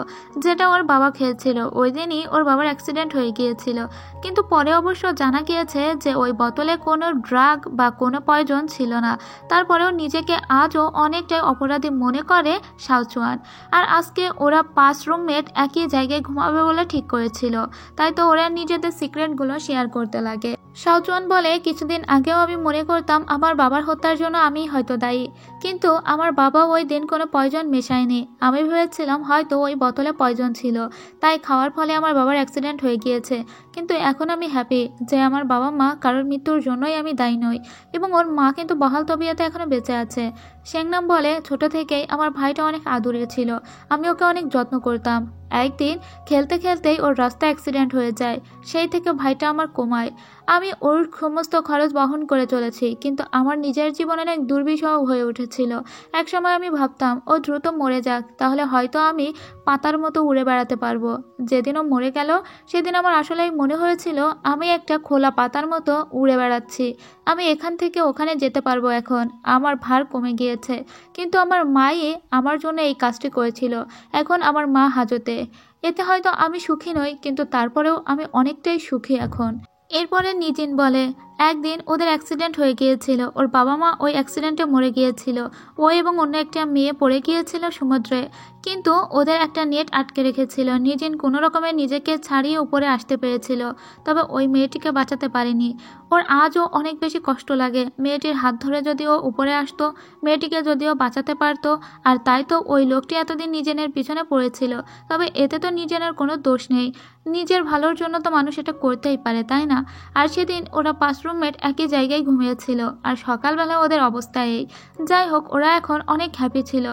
Speaker 1: যেটা ওর বাবা খেয়েছিল। ওই দিনই ওর বাবার অ্যাক্সিডেন্ট হয়ে গিয়েছিল, কিন্তু পরে অবশ্য জানা গিয়েছে যে ওই বোতলে কোনো ড্রাগ বা কোনো পয়জন ছিল না। তারপরেও নিজেকে আজও অনেকটাই অপরাধী মনে করে শাওচুয়ান। আর আজকে ওরা 5 রুমমেট একই জায়গায় ঘুমাবে বলে ঠিক করেছিল, তাই তো ওরা নিজেদের সিক্রেটগুলো শেয়ার করতে লাগে। শাওচুয়ান বলে, কিছুদিন আগেও আমি মনে করতাম আমার বাবার হত্যার জন্য আমি হয়তো দায়ী, কিন্তু আমার বাবা ওই দিন কোনো পয়জন মেশায়নি। আমি ভেবেছিলাম হয়তো ওই বোতলে পয়জন ছিল, তাই খাওয়ার ফলে আমার বাবার অ্যাক্সিডেন্ট হয়ে গিয়েছে। কিন্তু এখন আমি হ্যাপি যে আমার বাবা মা কারোর মৃত্যুর জন্যই আমি দায়ী নই, এবং ওর মা কিন্তু বহাল তবিয়তে এখনো বেঁচে আছে। শেংনাম বলে, ছোট থেকেই আমার ভাইটা অনেক আদুরে ছিল, আমি ওকে অনেক যত্ন করতাম। একদিন খেলতে খেলতেই ওর রাস্তায় অ্যাক্সিডেন্ট হয়ে যায়, সেই থেকে ভাইটা আমার কোমায়। আমি ওর সমস্ত খরচ বহন করে চলেছি, কিন্তু আমার নিজের জীবনে অনেক দুর্বিষহ হয়ে উঠেছিল। একসময় আমি ভাবতাম ও দ্রুত মরে যাক, তাহলে হয়তো আমি পাতার মতো উড়ে বেড়াতে পারবো। যেদিন ও মরে গেল সেদিন আমার আসলেই মনে হয়েছিল আমি একটা খোলা পাতার মতো উড়ে বেড়াচ্ছি। আমি এখান থেকে ওখানে যেতে পারবো এখন, আমার ভার কমে গিয়েছে। কিন্তু আমার মাই আমার জন্য এই কাজটি করেছিল। এখন আমার মা হাজতে। এতে হয়তো আমি সুখী নই, কিন্তু তারপরেও আমি অনেকটাই সুখী এখন। এরপরে নিজিন বলে, একদিন ওদের অ্যাক্সিডেন্ট হয়ে গিয়েছিল, ওর বাবা মা ওই অ্যাক্সিডেন্টে মরে গিয়েছিল। ও এবং অন্য একটা মেয়ে পড়ে গিয়েছিল সমুদ্রে, কিন্তু ওদের একটা নেট আটকে রেখেছিল। নিজিন কোনো রকমে নিজেকে ছাড়িয়ে উপরে আসতে পেরেছিল, তবে ওই মেয়েটিকে বাঁচাতে পারেনি। ওর আজও অনেক বেশি কষ্ট লাগে। মেয়েটির হাত ধরে যদি ও উপরে আসতো, মেয়েটিকে যদিও বাঁচাতে পারতো। আর তাই তো ওই লোকটি এতদিন নিজেনের পিছনে পড়েছিল, তবে এতে তো নিজেনের কোনো দোষ নেই। নিজের ভালোর জন্য তো মানুষ এটা করতেই পারে, তাই না? আর সেদিন ওরা 5 রুমমেট একই জায়গায় ঘুমিয়েছিল, আর সকালবেলা ওদের অবস্থা এই। যাই হোক, ওরা এখন অনেক হ্যাপি ছিল,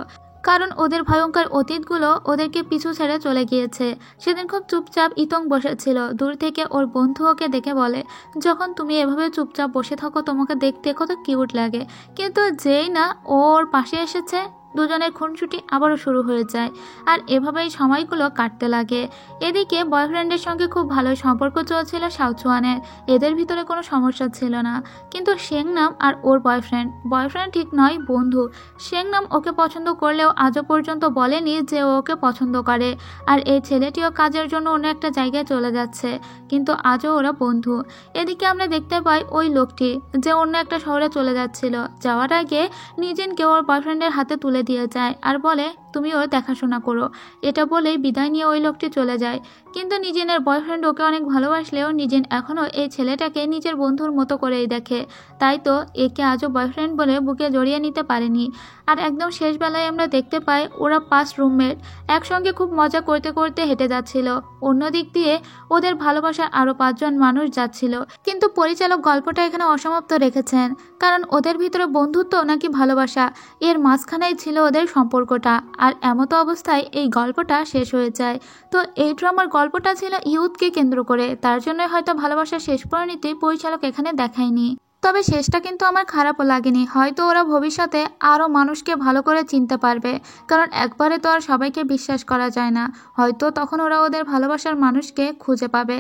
Speaker 1: কারণ ওদের ভয়ঙ্কর অতীতগুলো ওদেরকে পিছু ছেড়ে চলে গিয়েছে। সেদিন খুব চুপচাপ ইতং বসেছিল। দূর থেকে ওর বন্ধু ওকে দেখে বলে, যখন তুমি এভাবে চুপচাপ বসে থাকো তোমাকে দেখতে কত কিউট লাগে। কিন্তু যেই না ওর পাশে এসেছে, দুজনের খুনসুটি আবারও শুরু হয়ে যায়। আর এভাবেই সময়গুলো কাটতে লাগে। এদিকে বয়ফ্রেন্ডের সঙ্গে খুব ভালো সম্পর্ক চলছিল শাওচুয়ানের। এদের ভিতরে কোনো সমস্যা ছিল না। কিন্তু শেংনাম আর ওর বয়ফ্রেন্ড ঠিক নয়, বন্ধু। শেংনাম ওকে পছন্দ করলেও আজও পর্যন্ত বলেনি যে ও ওকে পছন্দ করে। আর এই ছেলেটিও কাজের জন্য অন্য একটা জায়গায় চলে যাচ্ছে, কিন্তু আজও ওরা বন্ধু। এদিকে আমরা দেখতে পাই ওই লোকটি যে অন্য একটা শহরে চলে যাচ্ছিল, যাওয়ার আগে নিজেনকে ওর বয়ফ্রেন্ডের হাতে তুলে দিয়ে যায় আর বলে, তুমি ওর দেখাশোনা করো। এটা বলেই বিদায় নিয়ে ওই লোকটি চলে যায়। কিন্তু নিজেনের বয়ফ্রেন্ড ওকে অনেক ভালোবাসলেও নিজেন এখনও এই ছেলেটাকে নিজের বন্ধুর মতো করেই দেখে। তাই তো একে আজও বয়ফ্রেন্ড বলে বুকে জড়িয়ে নিতে পারেনি। আর একদম শেষ বেলায় আমরা দেখতে পাই ওরা 5 রুমমেট একসঙ্গে খুব মজা করতে করতে হেঁটে যাচ্ছিল। অন্য দিক দিয়ে ওদের ভালোবাসার আরও 5 জন মানুষ যাচ্ছিল। কিন্তু পরিচালক গল্পটা এখানে অসমাপ্ত রেখেছেন, কারণ ওদের ভিতরে বন্ধুত্ব নাকি ভালোবাসা, এর মাঝখানেই ছিল ওদের সম্পর্কটা। আর এমতো অবস্থায় এই গল্পটা শেষ হয়ে যায়। তো এই ড্রামার গল্পটা ছিল ইউথকে কেন্দ্র করে, তার জন্যই হয়তো ভালোবাসার শেষ পরিণতি পরিচালক এখানে দেখায়নি। তবে শেষটা কিন্তু আমার খারাপও লাগেনি। হয়তো ওরা ভবিষ্যতে আরও মানুষকে ভালো করে চিনতে পারবে, কারণ একবারে তো আর সবাইকে বিশ্বাস করা যায় না। হয়তো তখন ওরা ওদের ভালোবাসার মানুষকে খুঁজে পাবে।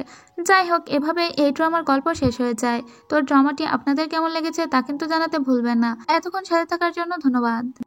Speaker 1: যাই হোক, এভাবে এই ড্রামার গল্প শেষ হয়ে যায়। তো ড্রামাটি আপনাদের কেমন লেগেছে তা কিন্তু জানাতে ভুলবেন না। এতক্ষণ সাথে থাকার জন্য ধন্যবাদ।